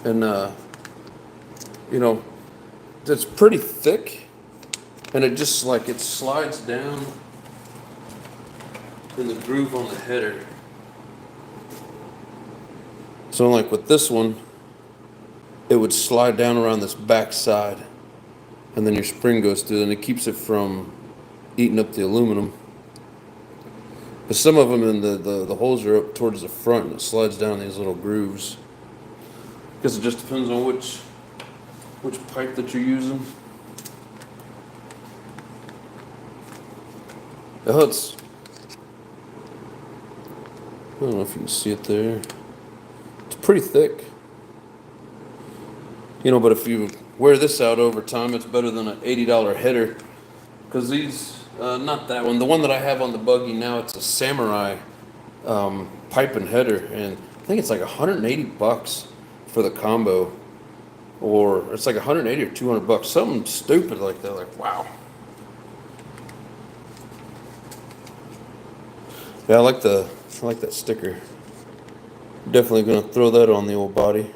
And you know, it's pretty thick, and it just like it slides down in the groove on the header. So like with this one, it would slide down around this back side, and then your spring goes through, and it keeps it from eating up the aluminum. But some of them in the holes are up towards the front, and it slides down these little grooves. Guess it just depends on which pipe that you're using. Oh, it's, I don't know if you can see it there. It's pretty thick. You know, but if you wear this out over time, it's better than an $80 header. Because these, not that one, the one that I have on the buggy now, it's a Samurai pipe and header, and I think it's like $180 for the combo. Or it's like $180 or $200, something stupid like that. Like, wow. Yeah, I like that sticker. Definitely gonna throw that on the old body.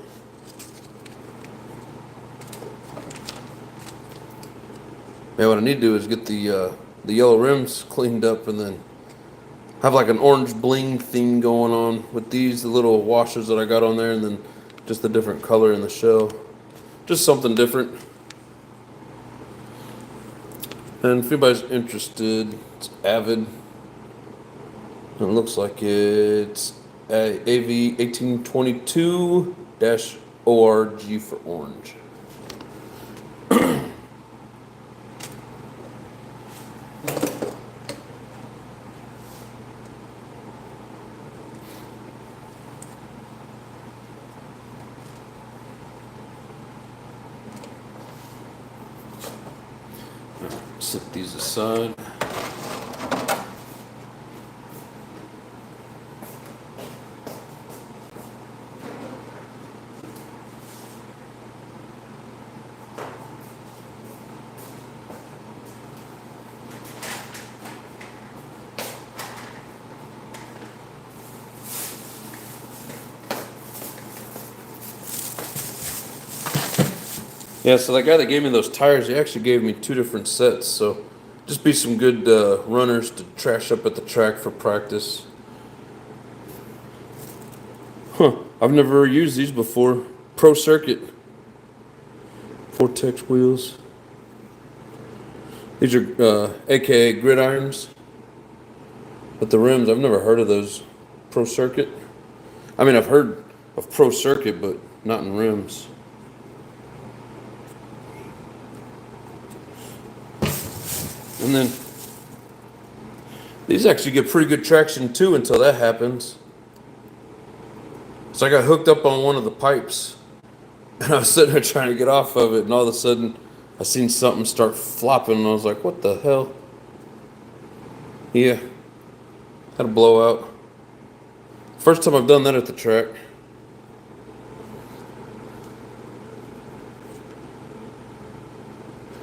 Yeah, what I need to do is get the yellow rims cleaned up, and then have like an orange bling thing going on with these, the little washers that I got on there, and then just the different color in the shell. Just something different. And if anybody's interested, it's Avid. And it looks like it's AV 1822-ORG for orange. Set these aside. Yeah, so that guy that gave me those tires, he actually gave me 2 different sets. So just be some good runners to trash up at the track for practice. Huh, I've never used these before. Pro Circuit Vortex wheels. These are AKA gridirons. But the rims, I've never heard of those. Pro Circuit. I mean, I've heard of Pro Circuit, but not in rims. And then these actually get pretty good traction too until that happens. So I got hooked up on one of the pipes and I was sitting there trying to get off of it, and all of a sudden I seen something start flopping and I was like, what the hell? Yeah, had a blowout. First time I've done that at the track.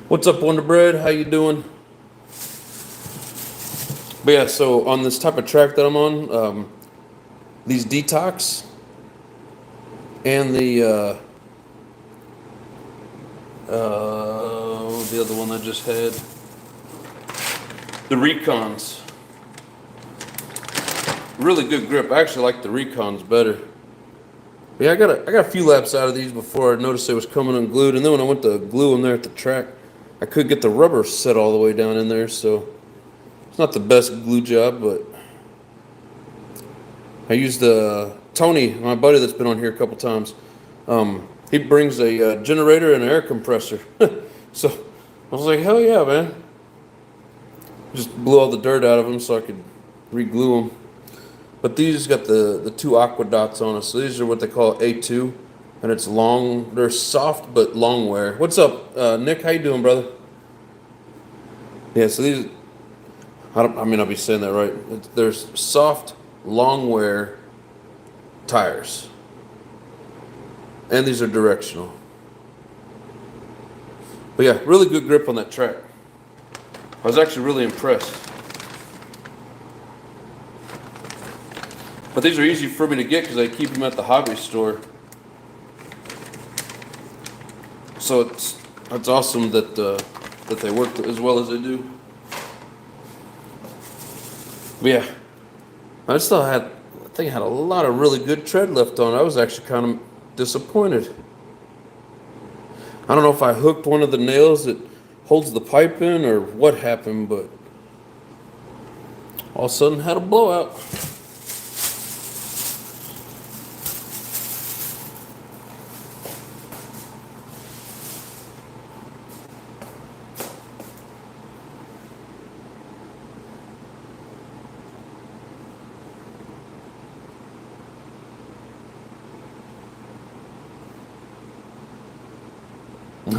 What's up, Wonder Bread? How you doing? But yeah, so on this type of track that I'm on, these detox and the other one I just had, the Recons, really good grip. I actually like the Recons better. But yeah, I got a few laps out of these before I noticed it was coming unglued, and then when I went to glue them there at the track, I couldn't get the rubber set all the way down in there, so it's not the best glue job. But I used Tony, my buddy that's been on here a couple times. He brings a generator and an air compressor. So I was like, hell yeah, man. Just blew all the dirt out of them so I could re-glue them. But these got the 2 aqua dots on us. So these are what they call A2. And it's long. They're soft but long wear. What's up, Nick? How you doing, brother? Yeah, so these, I mean, I'll be saying that right. There's soft, long wear tires. And these are directional. But yeah, really good grip on that track. I was actually really impressed. But these are easy for me to get because I keep them at the hobby store. So it's awesome that that they work as well as they do. But yeah, I think I had a lot of really good tread left on. I was actually kind of disappointed. I don't know if I hooked one of the nails that holds the pipe in or what happened, but all of a sudden had a blowout.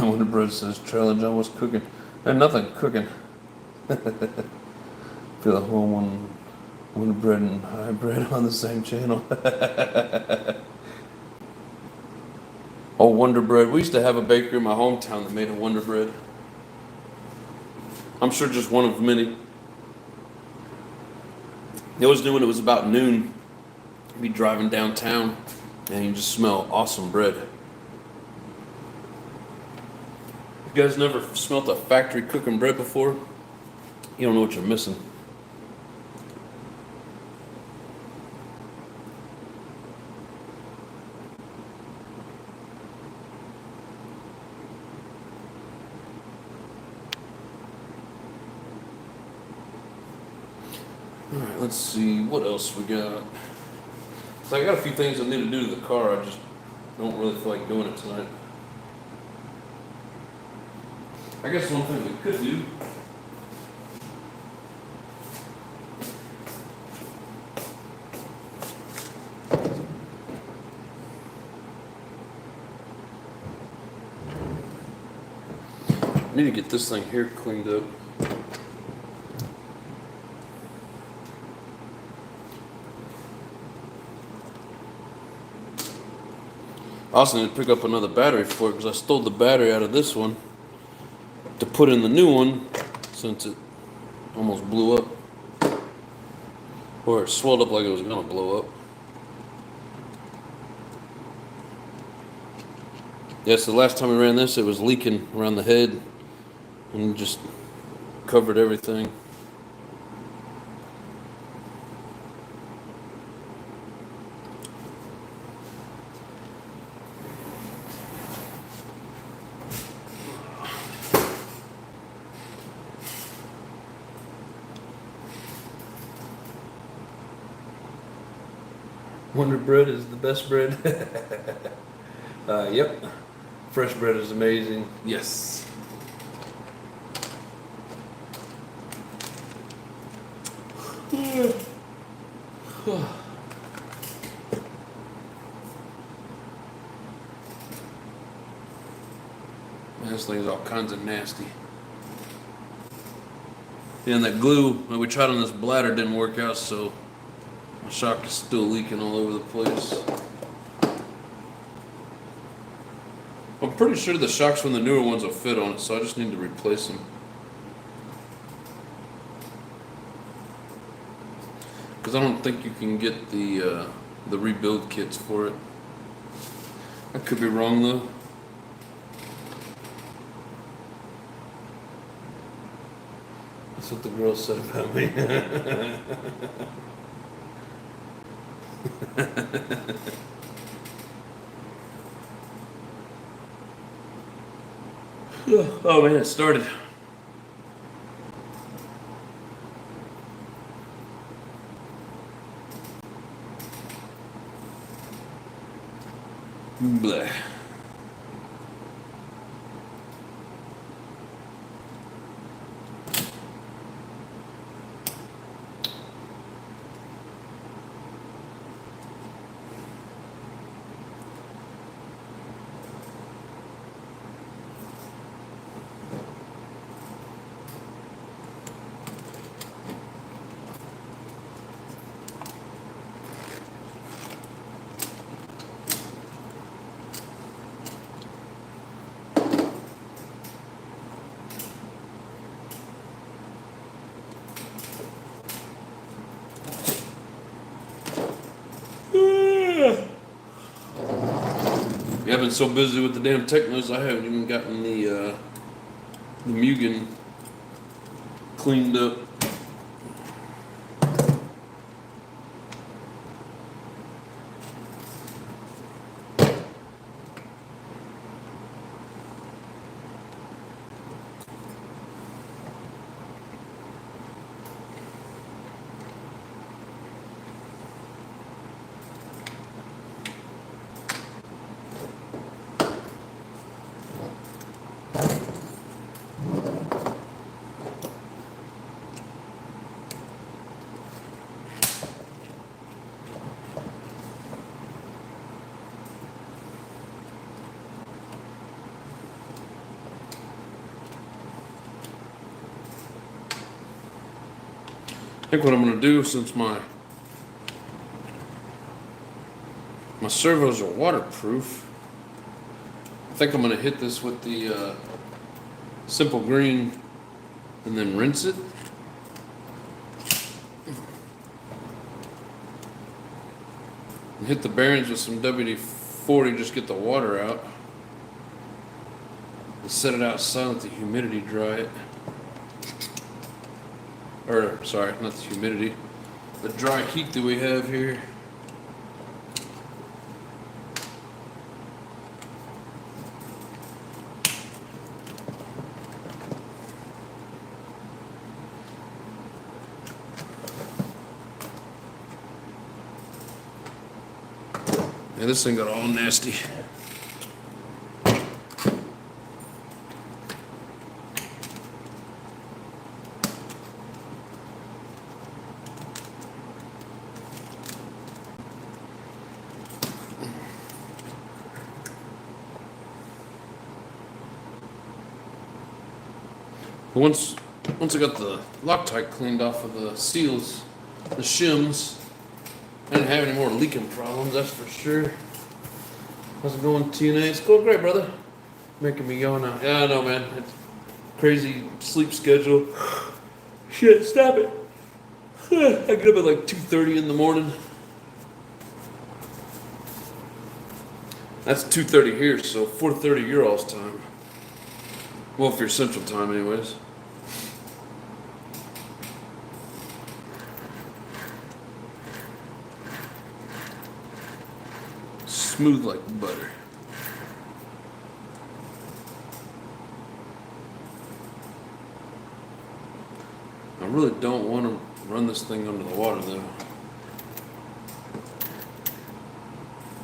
Wonder Bread says Trailer John was cooking. There's nothing cooking. Feel at home on Wonder Bread and High Bread on the same channel. Oh, Wonder Bread. We used to have a bakery in my hometown that made a Wonder Bread. I'm sure just one of many. They always knew when it was about noon, you'd be driving downtown and you just smell awesome bread. You guys never smelt a factory cooking bread before? You don't know what you're missing. Alright, let's see what else we got. So I got a few things I need to do to the car. I just don't really feel like doing it tonight. I guess one thing we could do I need to get this thing here cleaned up. I also need to pick up another battery for it because I stole the battery out of this one to put in the new one since it almost blew up. Or it swelled up like it was gonna blow up. Yes, the last time we ran this, it was leaking around the head and just covered everything. Wonder Bread is the best bread. Yep. Fresh bread is amazing. Yes. Man, this thing is all kinds of nasty. Yeah, and that glue that we tried on this bladder didn't work out, so my shock is still leaking all over the place. I'm pretty sure the shocks from the newer ones will fit on it, so I just need to replace them. Because I don't think you can get the rebuild kits for it. I could be wrong though. That's what the girl said about me. Oh man, it started. Bleh. I've been so busy with the damn Technos, I haven't even gotten the Mugen cleaned up. I think what I'm going to do, since my servos are waterproof, I think I'm going to hit this with the Simple Green and then rinse it. And hit the bearings with some WD-40, just get the water out. And set it outside, let the humidity dry it. Or, sorry, not the humidity. The dry heat that we have here. Yeah, this thing got all nasty. Once I got the Loctite cleaned off of the seals, the shims, I didn't have any more leaking problems, that's for sure. How's it going, TNA? It's going great, brother. Making me yawn now. Yeah, I know, man. It's crazy sleep schedule. Shit, stop it. I get up at like 2:30 in the morning. That's 2:30 here, so 4:30 your all's time. Well, if you're Central Time, anyways. Smooth like butter. I really don't want to run this thing under the water, though.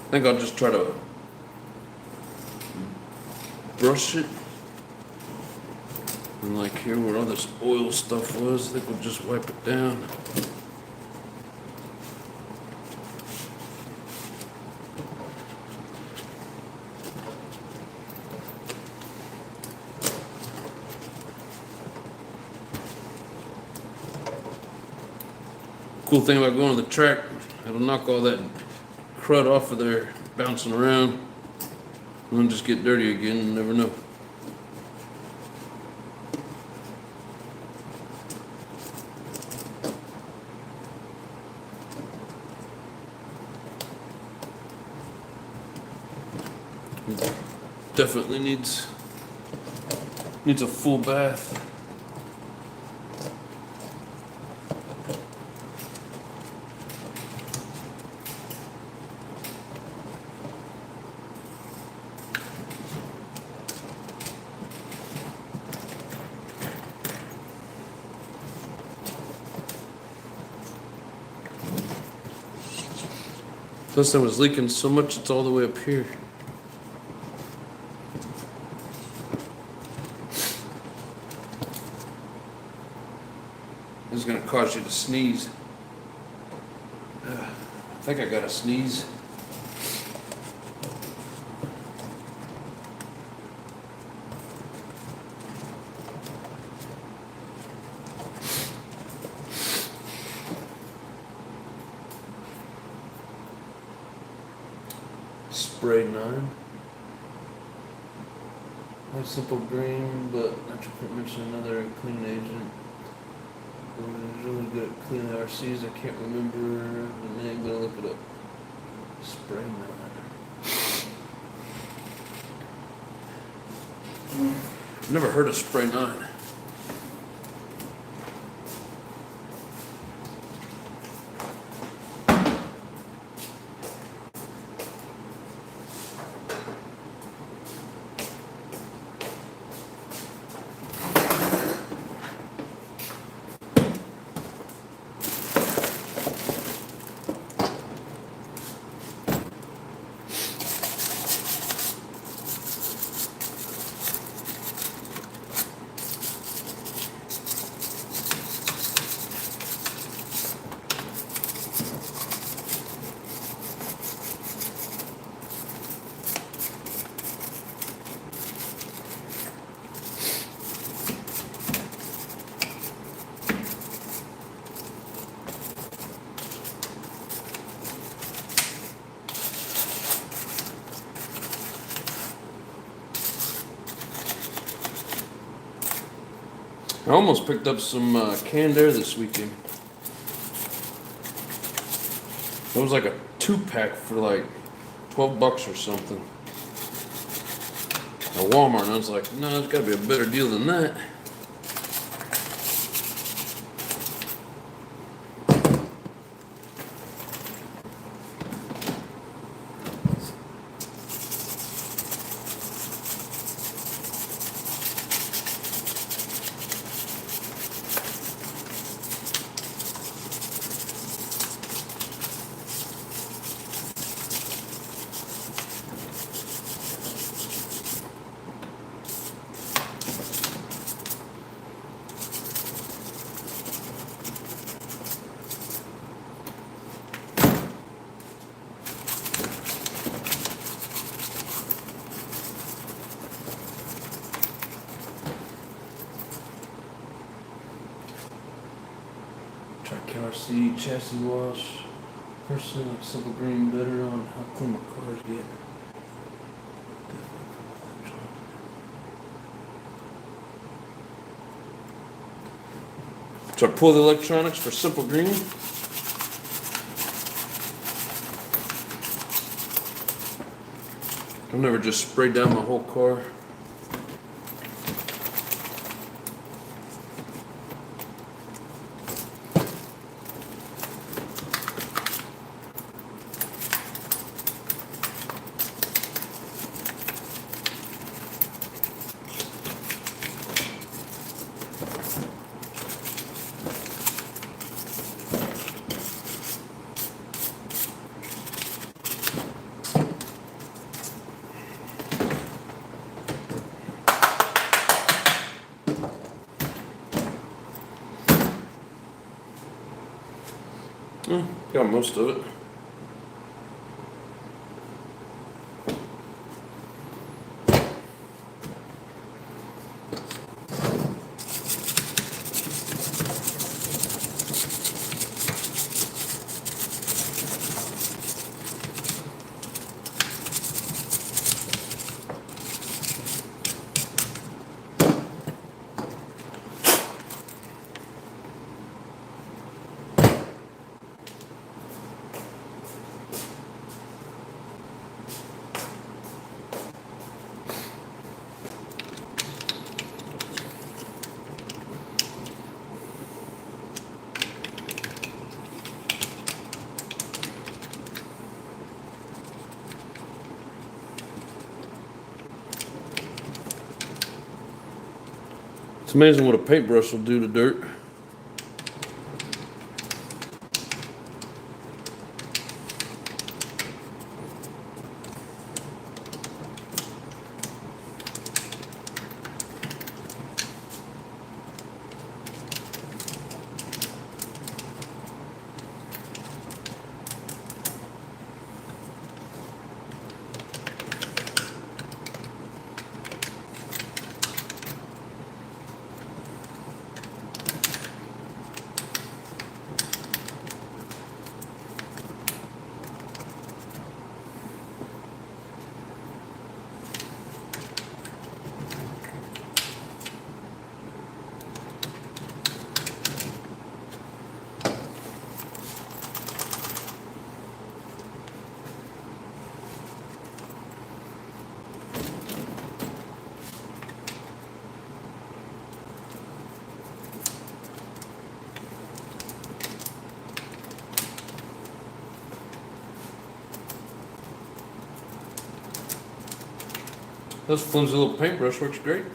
I think I'll just try to brush it. And like here where all this oil stuff was, I think we'll just wipe it down. Cool thing about going to the track, it'll knock all that crud off of there, bouncing around. And then just get dirty again, you never know. Definitely needs a full bath. Plus I was leaking so much it's all the way up here. This is gonna cause you to sneeze. I think I got a sneeze. Spray 9. Have simple green, but NITRO mentioned another clean agent. It's really good at cleaning RCs. I can't remember the name, but I'll look it up. Spray 9. Never heard of Spray 9. I almost picked up some canned air this weekend. It was like a 2-pack for like $12 or something at Walmart, and I was like, no, there's got to be a better deal than that. RC chassis wash. Personally, like simple green better on how clean my cars get. So I pull the electronics for simple green. I've never just sprayed down my whole car. Got most of it. It's amazing what a paintbrush will do to dirt. This flimsy little paintbrush works great.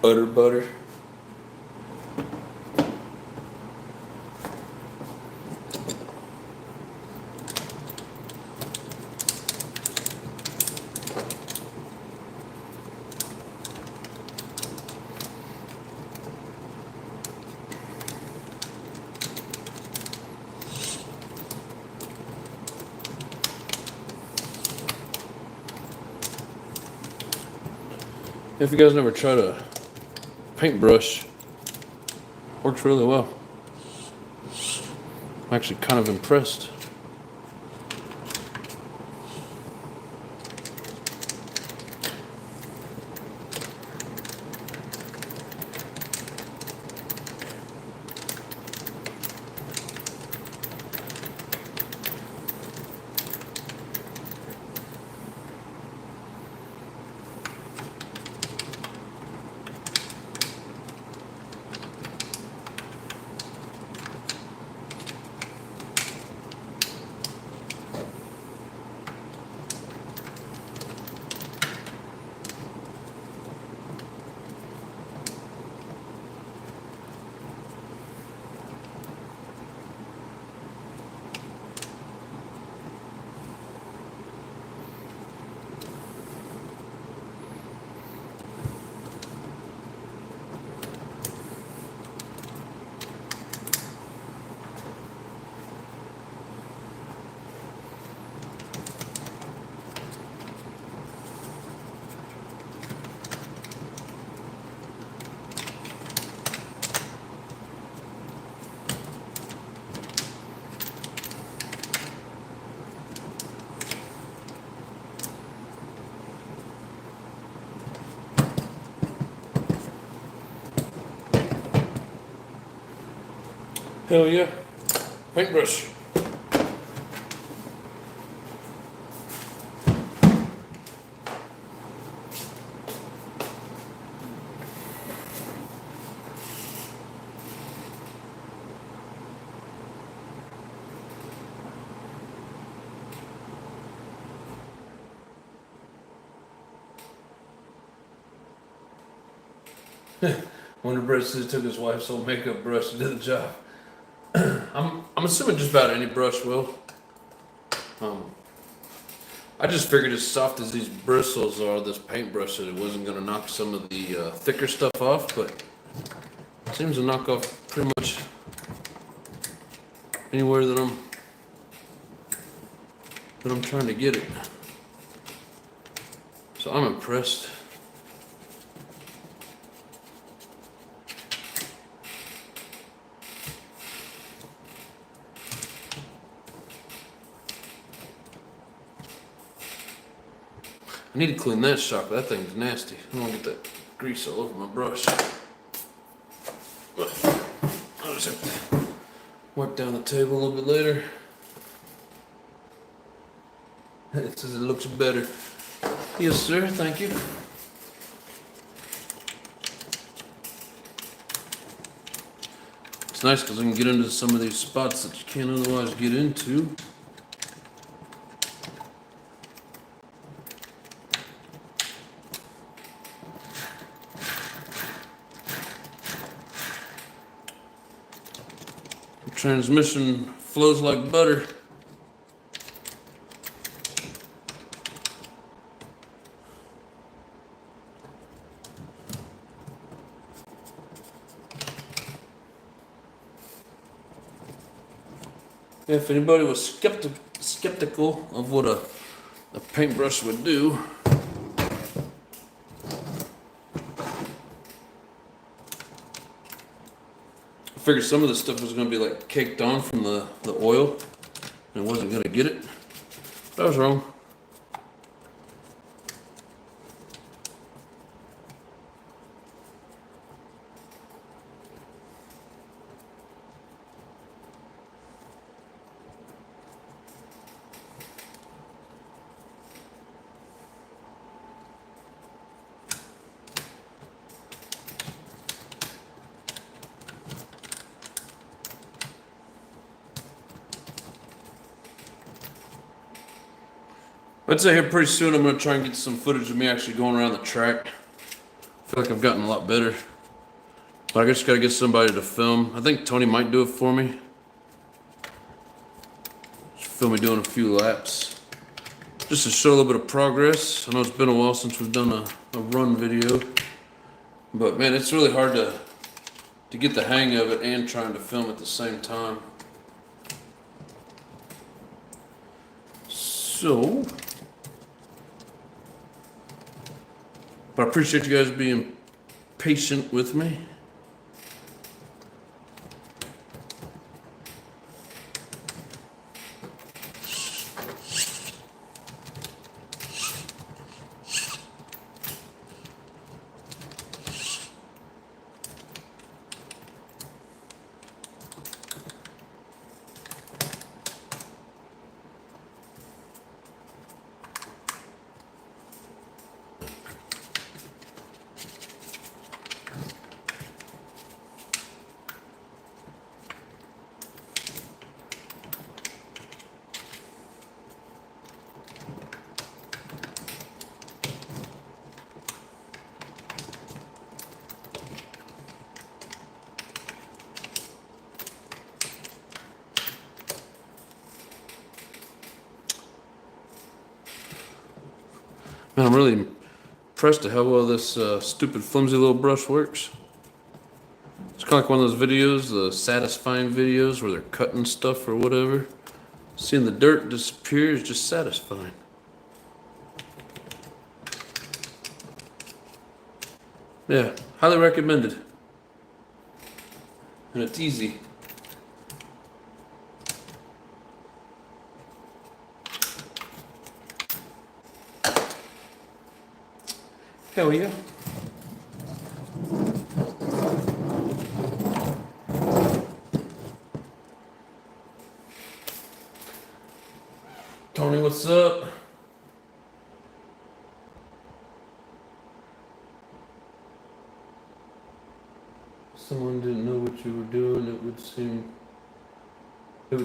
Utter butter. If you guys never tried a paintbrush, works really well. I'm actually kind of impressed. Hell yeah. Paintbrush. Wonder Brett says he took his wife's old makeup brush to do the job. I'm assuming just about any brush will. I just figured as soft as these bristles are, this paintbrush, that it wasn't going to knock some of the thicker stuff off, but it seems to knock off pretty much anywhere that I'm trying to get it. So I'm impressed. I need to clean that shock. That thing's nasty. I don't want to get that grease all over my brush. I'll just have to wipe down the table a little bit later. It says it looks better. Yes, sir. Thank you. It's nice because I can get into some of these spots that you can't otherwise get into. Transmission flows like butter. If anybody was skeptical of what a paintbrush would do, I figured some of the stuff was going to be like caked on from the oil and wasn't going to get it. But I was wrong. I'd say here pretty soon I'm going to try and get some footage of me actually going around the track. I feel like I've gotten a lot better. But I just got to get somebody to film. I think Tony might do it for me. Just film me doing a few laps. Just to show a little bit of progress. I know it's been a while since we've done a run video. But man, it's really hard to get the hang of it and trying to film at the same time. So... but I appreciate you guys being patient with me. Man, I'm really impressed at how well this stupid flimsy little brush works. It's kind of like one of those videos, the satisfying videos where they're cutting stuff or whatever. Seeing the dirt disappear is just satisfying. Yeah, highly recommended. And it's easy. Hell yeah. what's up? Someone didn't know what you were doing, it would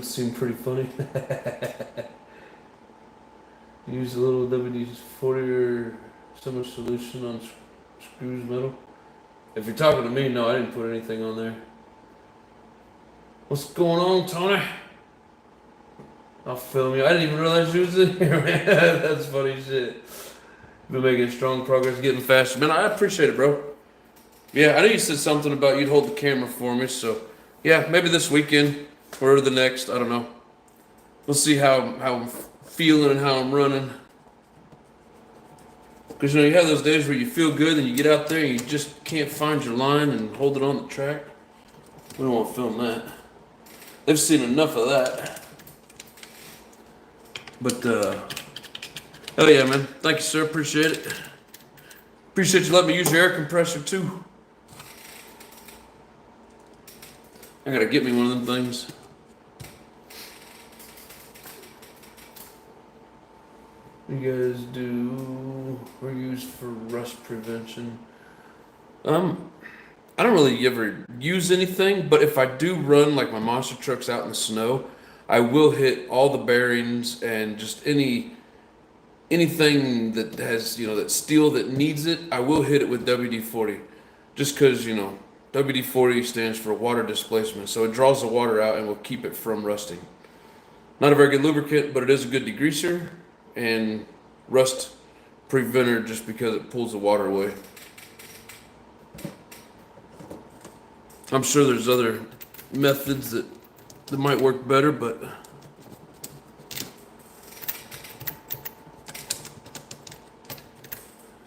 seem pretty funny. Use a little WD-40 or similar solution on screws metal. If you're talking to me, no, I didn't put anything on there. What's going on, Tony? I'll film you. I didn't even realize you was in here, man. That's funny shit. Been making strong progress, getting faster. Man, I appreciate it, bro. Yeah, I know you said something about you'd hold the camera for me, so yeah, maybe this weekend or the next, I don't know. We'll see how I'm feeling and how I'm running. Because, you know, you have those days where you feel good and you get out there and you just can't find your line and hold it on the track. We don't want to film that. They've seen enough of that. But, hell yeah, man. Thank you, sir. Appreciate it. Appreciate you letting me use your air compressor, too. I gotta get me one of them things. You guys do or use for rust prevention? I don't really ever use anything, but if I do run like my monster trucks out in the snow, I will hit all the bearings and just anything that has, you know, that steel that needs it, I will hit it with WD-40. Just because, you know, WD-40 stands for water displacement, so it draws the water out and will keep it from rusting. Not a very good lubricant, but it is a good degreaser and rust preventer just because it pulls the water away. I'm sure there's other methods that might work better, but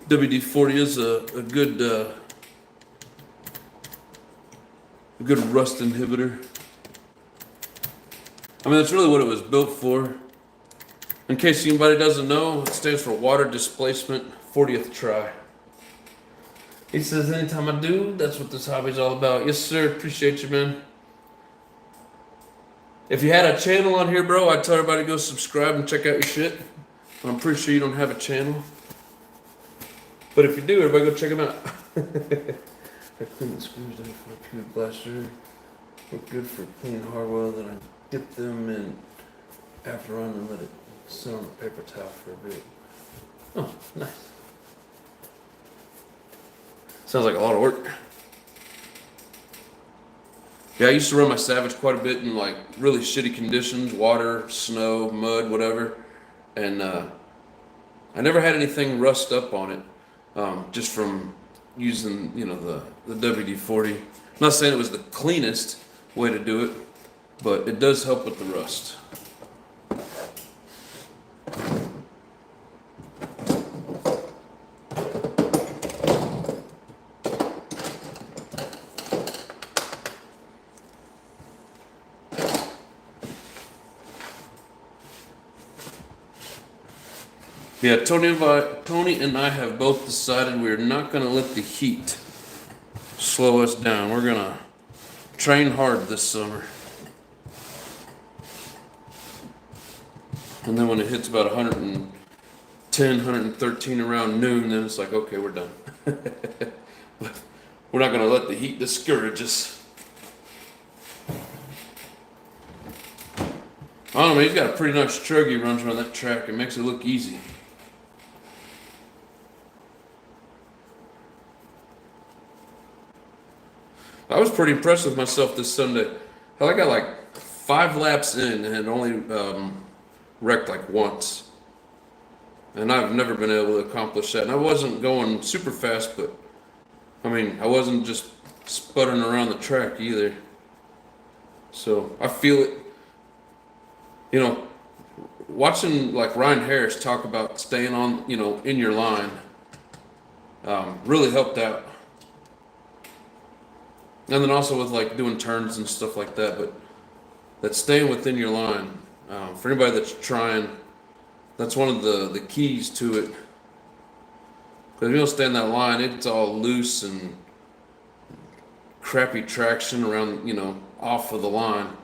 WD-40 is a good rust inhibitor. I mean, that's really what it was built for. In case anybody doesn't know, it stands for water displacement 40th try. He says, anytime I do, that's what this hobby's all about. Yes, sir. Appreciate you, man. If you had a channel on here, bro, I'd tell everybody to go subscribe and check out your shit. I'm pretty sure you don't have a channel. But if you do, everybody go check them out. I clean the screws down for a pubic blaster. We're good for cleaning hardware. Then I dip them in after run and let it sit on the paper towel for a bit. Oh, nice. Sounds like a lot of work. Yeah, I used to run my Savage quite a bit in like really shitty conditions, water, snow, mud, whatever. And I never had anything rust up on it, just from using, you know, the WD-40. I'm not saying it was the cleanest way to do it, but it does help with the rust. Yeah, Tony and I have both decided we're not going to let the heat slow us down. We're going to train hard this summer. And then when it hits about 110, 113 around noon, then it's like, okay, we're done. But we're not going to let the heat discourage us. I don't know, man, he's got a pretty nice trug he runs around that track. It makes it look easy. I was pretty impressed with myself this Sunday. Hell, I got like 5 laps in and had only wrecked like once. And I've never been able to accomplish that. And I wasn't going super fast, but I mean, I wasn't just sputtering around the track either. So I feel it. You know, watching like Ryan Harris talk about staying on, you know, in your line, really helped out. And then also with like doing turns and stuff like that, but that staying within your line, for anybody that's trying, that's one of the keys to it. Because if you don't stay in that line, it's all loose and crappy traction around, you know, off of the line.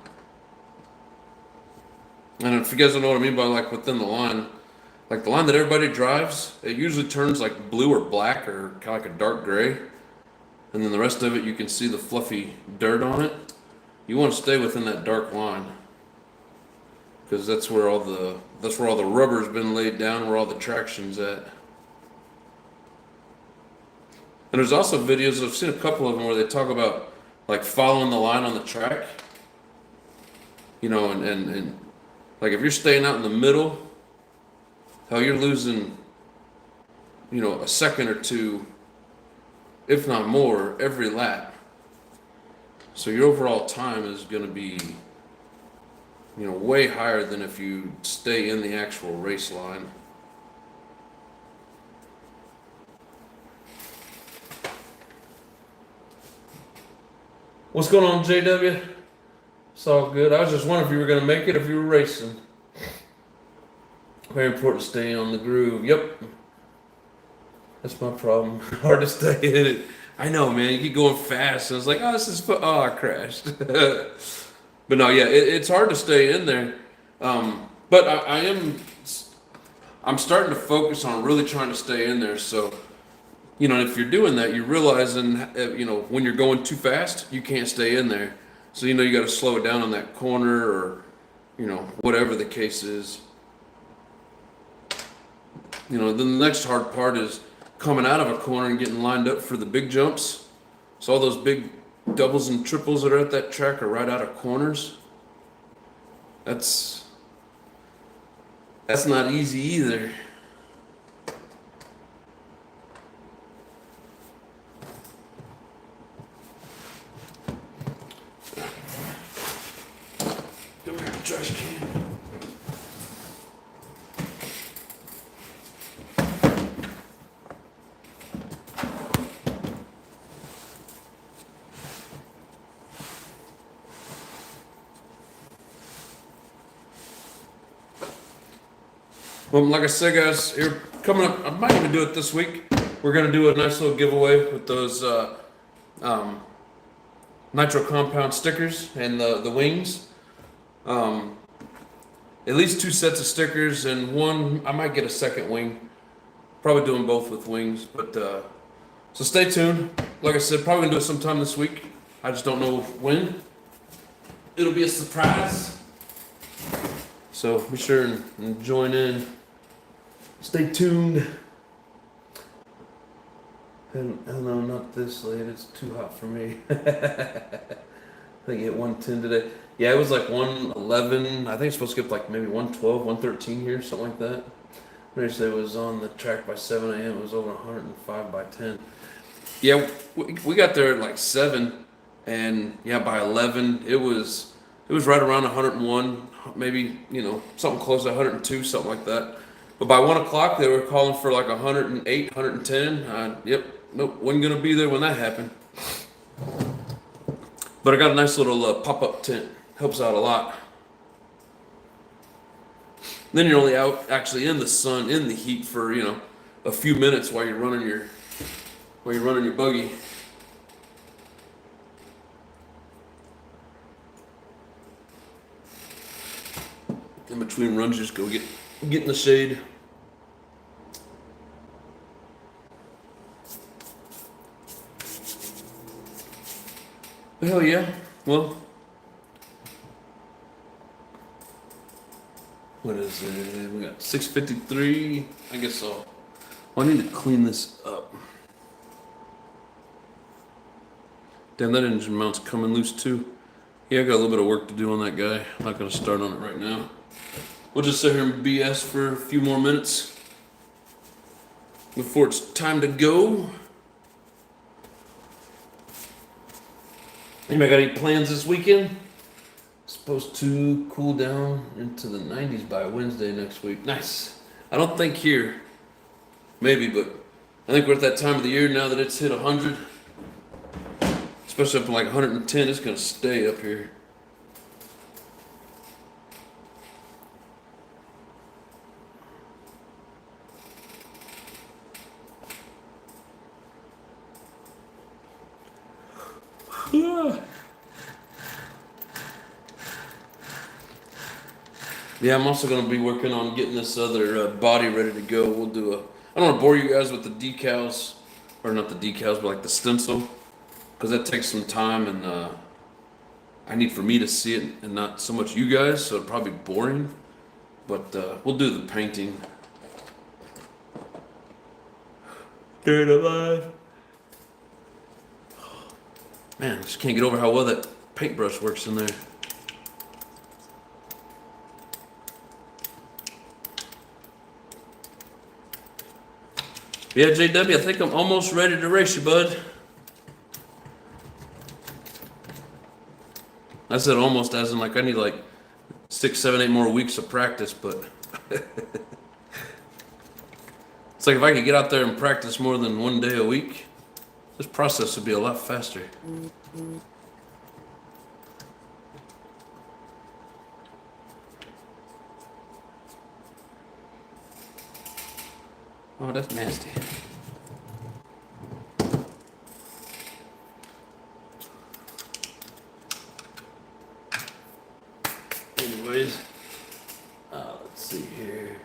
And if you guys don't know what I mean by like within the line, like the line that everybody drives, it usually turns like blue or black or kind of like a dark gray. And then the rest of it, you can see the fluffy dirt on it. You want to stay within that dark line because that's where all the rubber's been laid down, where all the traction's at. And there's also videos, I've seen a couple of them where they talk about like following the line on the track. You know, and like if you're staying out in the middle, hell, you're losing, you know, a second or two, if not more, every lap. So your overall time is going to be, you know, way higher than if you stay in the actual race line. What's going on, JW? It's all good. I was just wondering if you were going to make it, if you were racing. Very important to stay on the groove. Yep. That's my problem. Hard to stay in it. I know, man. You keep going fast. And it's like, oh, this is fun. Oh, I crashed. But no, yeah, it's hard to stay in there. But I'm starting to focus on really trying to stay in there. So, you know, if you're doing that, you're realizing, you know, when you're going too fast, you can't stay in there. So, you know, you got to slow it down on that corner or, you know, whatever the case is. You know, then the next hard part is coming out of a corner and getting lined up for the big jumps. So all those big doubles and triples that are at that track are right out of corners. That's not easy either. Go grab a trash can. Well, like I said, guys, here coming up, I might even do it this week. We're going to do a nice little giveaway with those nitro compound stickers and the wings. At least 2 sets of stickers and one, I might get a second wing. Probably doing both with wings, but so stay tuned. Like I said, probably going to do it sometime this week. I just don't know when. It'll be a surprise. So be sure and join in. Stay tuned. And no, not this late. It's too hot for me. I think it hit 110 today. Yeah, it was like 111. I think it's supposed to get like maybe 112, 113 here, something like that. They said it was on the track by 7 a.m. It was over 105 by 10. Yeah, we got there at like 7, and yeah, by 11 it was right around 101, maybe, you know, something close to 102, something like that. But by 1 o'clock they were calling for like 108, 110. Yep, nope, wasn't gonna be there when that happened. But I got a nice little pop-up tent. Helps out a lot. Then you're only out actually in the sun, in the heat for, you know, a few minutes while you're running your buggy. In between runs, just go get in the shade. Hell yeah. Well, what is it? We got 6:53. I guess so. Well, I need to clean this up. Damn, that engine mount's coming loose too. Yeah, I got a little bit of work to do on that guy. I'm not gonna start on it right now. We'll just sit here and BS for a few more minutes before it's time to go. Anybody got any plans this weekend? Supposed to cool down into the 90s by Wednesday next week. Nice. I don't think here. Maybe, but I think we're at that time of the year now that it's hit 100. Especially up to like 110, it's going to stay up here. Yeah, I'm also going to be working on getting this other body ready to go. We'll do a. I don't want to bore you guys with the decals, or not the decals, but like the stencil, because that takes some time, and I need for me to see it and not so much you guys, so it'll probably be boring. But we'll do the painting. Staying alive. Man, I just can't get over how well that paintbrush works in there. Yeah, JW, I think I'm almost ready to race you, bud. I said almost as in like I need like 6, 7, 8 more weeks of practice, but it's like if I could get out there and practice more than 1 day a week, this process would be a lot faster. Oh, that's nasty. Anyways, let's see here.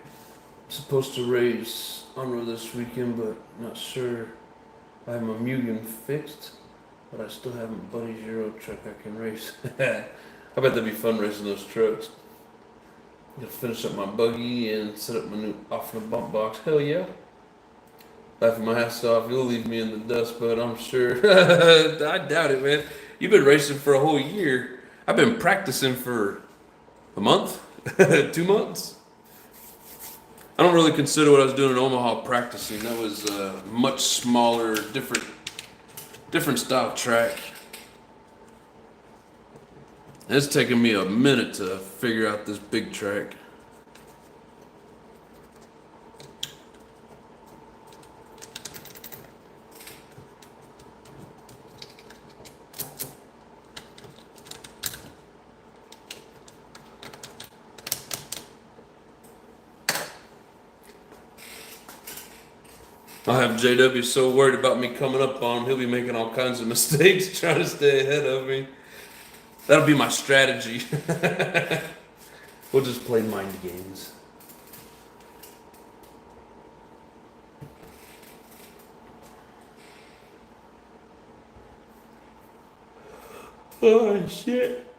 I'm supposed to race Unreal this weekend, but not sure. I have my Mugen fixed, but I still haven't Buddy's Euro truck I can race. I bet that'd be fun racing those trucks. I'm gonna finish up my buggy and set up my new off the bump box. Hell yeah. Laughing my ass off, you'll leave me in the dust, but I'm sure. I doubt it, man. You've been racing for a whole year. I've been practicing for a month, 2 months. I don't really consider what I was doing in Omaha practicing. That was a much smaller, different style track. And it's taken me a minute to figure out this big track. I'll have JW so worried about me coming up on him, he'll be making all kinds of mistakes trying to stay ahead of me. That'll be my strategy. We'll just play mind games. Oh shit.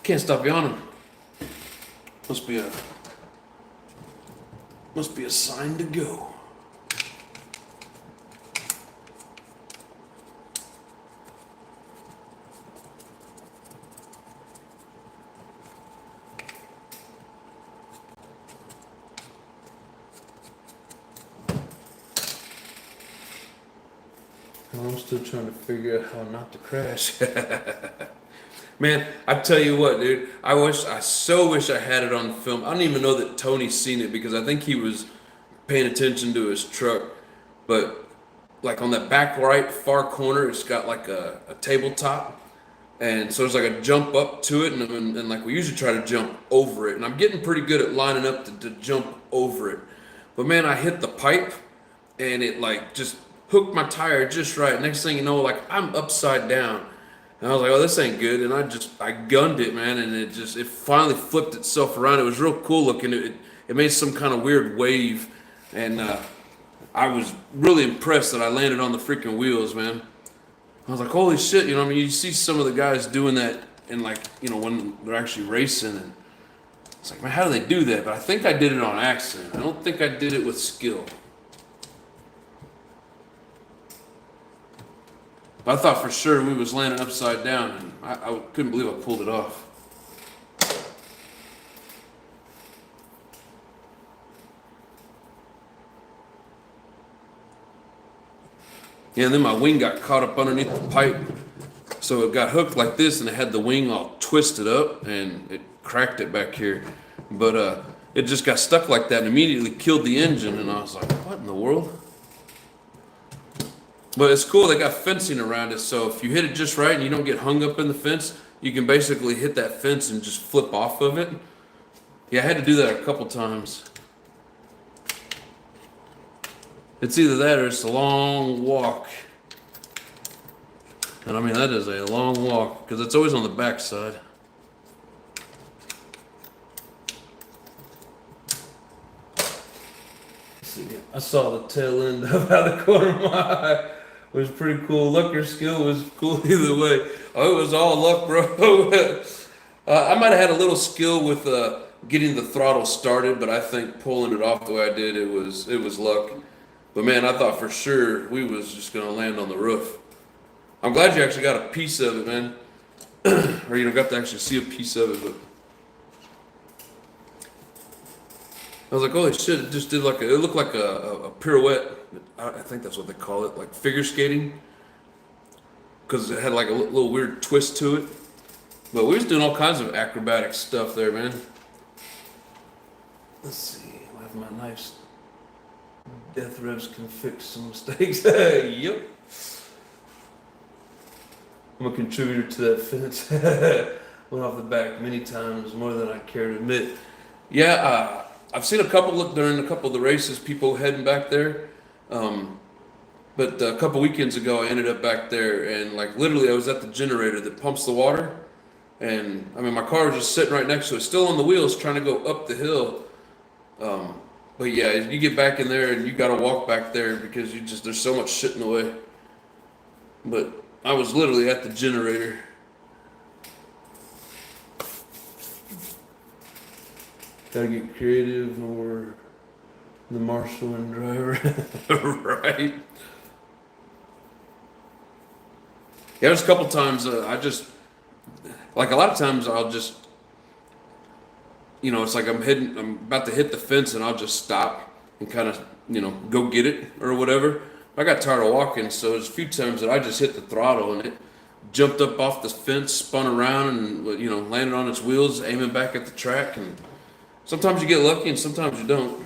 Can't stop yawning. Must be a sign to go. I'm still trying to figure out how not to crash. Man, I tell you what, dude. I so wish I had it on film. I don't even know that Tony's seen it because I think he was paying attention to his truck. But like on that back right far corner, it's got like a tabletop. And so there's like a jump up to it, and like we usually try to jump over it. And I'm getting pretty good at lining up to jump over it. But man, I hit the pipe, and it like just hooked my tire just right. Next thing you know, like I'm upside down. And I was like, oh, this ain't good. And I gunned it, man. And it finally flipped itself around. It was real cool looking. It made some kind of weird wave. And I was really impressed that I landed on the freaking wheels, man. I was like, holy shit. You know, I mean, you see some of the guys doing that in like, you know, when they're actually racing. And it's like, man, how do they do that? But I think I did it on accident. I don't think I did it with skill. I thought for sure we was landing upside down, and I couldn't believe I pulled it off. Yeah, and then my wing got caught up underneath the pipe, so it got hooked like this, and it had the wing all twisted up, and it cracked it back here. But it just got stuck like that and immediately killed the engine, and I was like, what in the world? But it's cool, they got fencing around it, so if you hit it just right and you don't get hung up in the fence, you can basically hit that fence and just flip off of it. Yeah, I had to do that a couple times. It's either that or it's a long walk. And I mean, that is a long walk, because it's always on the back side. see. I saw the tail end of out the corner of my eye. It was pretty cool. Luck or skill was cool either way. Oh, it was all luck, bro. I might have had a little skill with getting the throttle started, but I think pulling it off the way I did, it was luck. But man, I thought for sure we was just gonna land on the roof. I'm glad you actually got a piece of it, man, or got to actually see a piece of it. But I was like, holy shit! It just did like it looked like a pirouette. I think that's what they call it, like figure skating, because it had like a little weird twist to it. But we was doing all kinds of acrobatic stuff there, man. Let's see. I have my nice death revs can fix some mistakes. Yep. I'm a contributor to that fence. Went off the back many times, more than I care to admit. Yeah, I've seen during a couple of the races, people heading back there. But a couple weekends ago, I ended up back there, and like literally, I was at the generator that pumps the water, and I mean, my car was just sitting right next to it, still on the wheels, trying to go up the hill. But yeah, you get back in there, and you got to walk back there because there's so much shit in the way. But I was literally at the generator. Gotta get creative, or the marshal and driver. Right. Yeah, there's a couple times like a lot of times I'll just, it's like I'm about to hit the fence and I'll just stop and kind of, go get it or whatever. I got tired of walking, so there's a few times that I just hit the throttle and it jumped up off the fence, spun around, and landed on its wheels, aiming back at the track. And sometimes you get lucky, and sometimes you don't.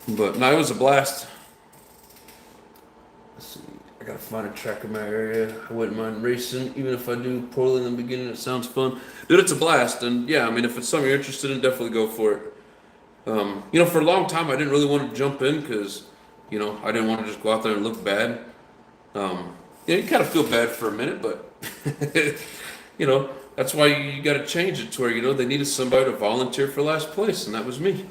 But no, it was a blast. Let's see. I gotta find a track in my area. I wouldn't mind racing, even if I do poorly in the beginning. It sounds fun, dude. It's a blast, and yeah, I mean, if it's something you're interested in, definitely go for it. For a long time, I didn't really want to jump in because, I didn't want to just go out there and look bad. You kind of feel bad for a minute, but that's why you got to change it to where they needed somebody to volunteer for last place, and that was me.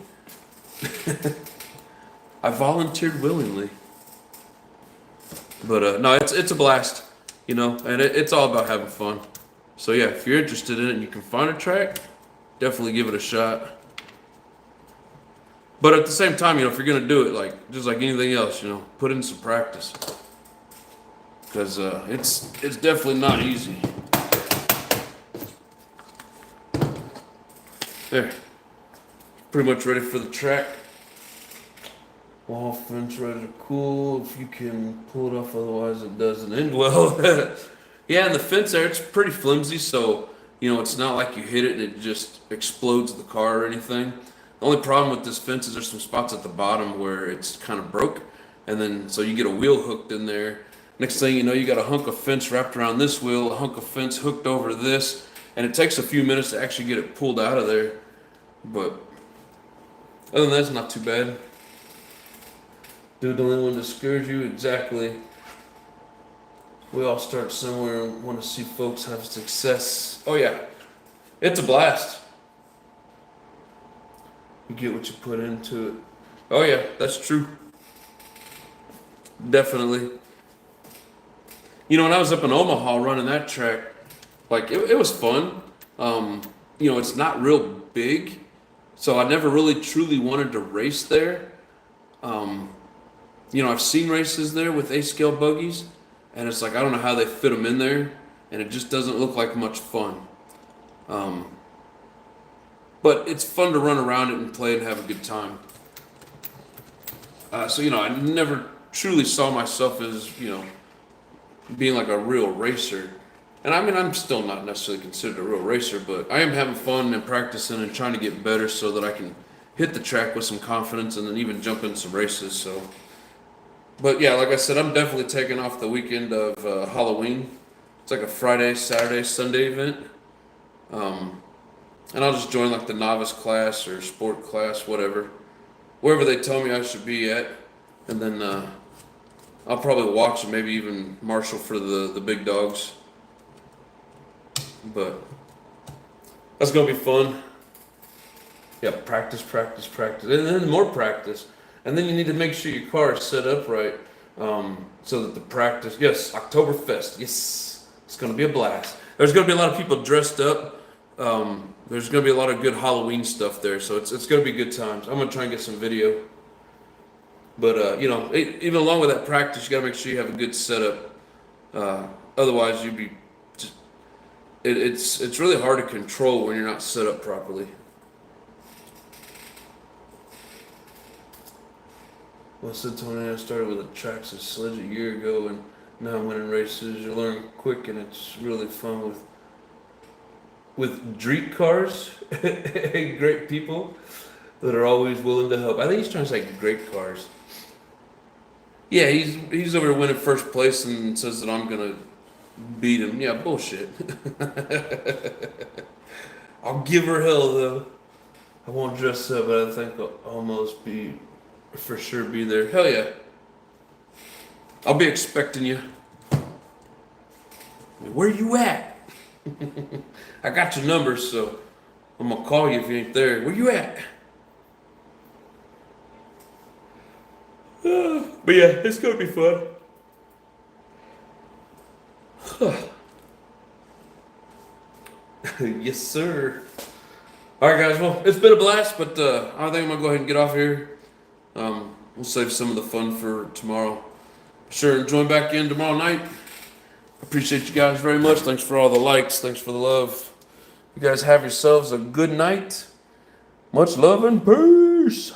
I volunteered willingly. But no, it's a blast, and it's all about having fun. So yeah, if you're interested in it and you can find a track, definitely give it a shot. But at the same time, if you're gonna do it, just like anything else, put in some practice, because it's definitely not easy. There, pretty much ready for the track. Wall fence ready to cool, if you can pull it off, otherwise it doesn't end well. Yeah, and the fence there, it's pretty flimsy, so it's not like you hit it and it just explodes the car or anything. The only problem with this fence is there's some spots at the bottom where it's kind of broke, and then so you get a wheel hooked in there. Next thing you know, you got a hunk of fence wrapped around this wheel, a hunk of fence hooked over this, and it takes a few minutes to actually get it pulled out of there. But other than that, it's not too bad. Dude, don't let anyone discourage you. Exactly. We all start somewhere and want to see folks have success. Oh yeah, it's a blast. You get what you put into it. Oh yeah, that's true. Definitely. When I was up in Omaha running that track, it was fun. It's not real big, so I never really truly wanted to race there. I've seen races there with A-scale buggies, and it's like I don't know how they fit them in there, and it just doesn't look like much fun. But it's fun to run around it and play and have a good time. So I never truly saw myself as, being like a real racer. And I mean, I'm still not necessarily considered a real racer, but I am having fun and practicing and trying to get better so that I can hit the track with some confidence and then even jump in some races. So, but yeah, like I said, I'm definitely taking off the weekend of Halloween. It's like a Friday, Saturday, Sunday event. And I'll just join like the novice class or sport class, wherever they tell me I should be at. And then I'll probably watch and maybe even marshal for the big dogs. But that's going to be fun. Yeah, practice, practice, practice, and then more practice, and then you need to make sure your car is set up right, so that the practice. Yes, Oktoberfest. Yes, it's gonna be a blast. There's gonna be a lot of people dressed up. There's gonna be a lot of good Halloween stuff there, so it's gonna be good times. I'm gonna try and get some video, but even along with that practice, you gotta make sure you have a good setup. Otherwise, you'd be just, it's really hard to control when you're not set up properly. Well, I said Tony, I started with a tracks of sledge a year ago, and now I'm winning races. You learn quick, and it's really fun with Dreek cars. Great people that are always willing to help. I think he's trying to say great cars. Yeah, he's over there winning first place and says that I'm gonna beat him. Yeah, bullshit. I'll give her hell though. I won't dress up, but I think I'll almost be. For sure be there. Hell yeah. I'll be expecting you. Where you at? I got your number, so I'm gonna call you if you ain't there. Where you at? But yeah, it's gonna be fun. Yes, sir. Alright guys, well, it's been a blast, but I think I'm gonna go ahead and get off here. We'll save some of the fun for tomorrow. Sure, join back in tomorrow night. Appreciate you guys very much. Thanks for all the likes. Thanks for the love. You guys have yourselves a good night. Much love and peace.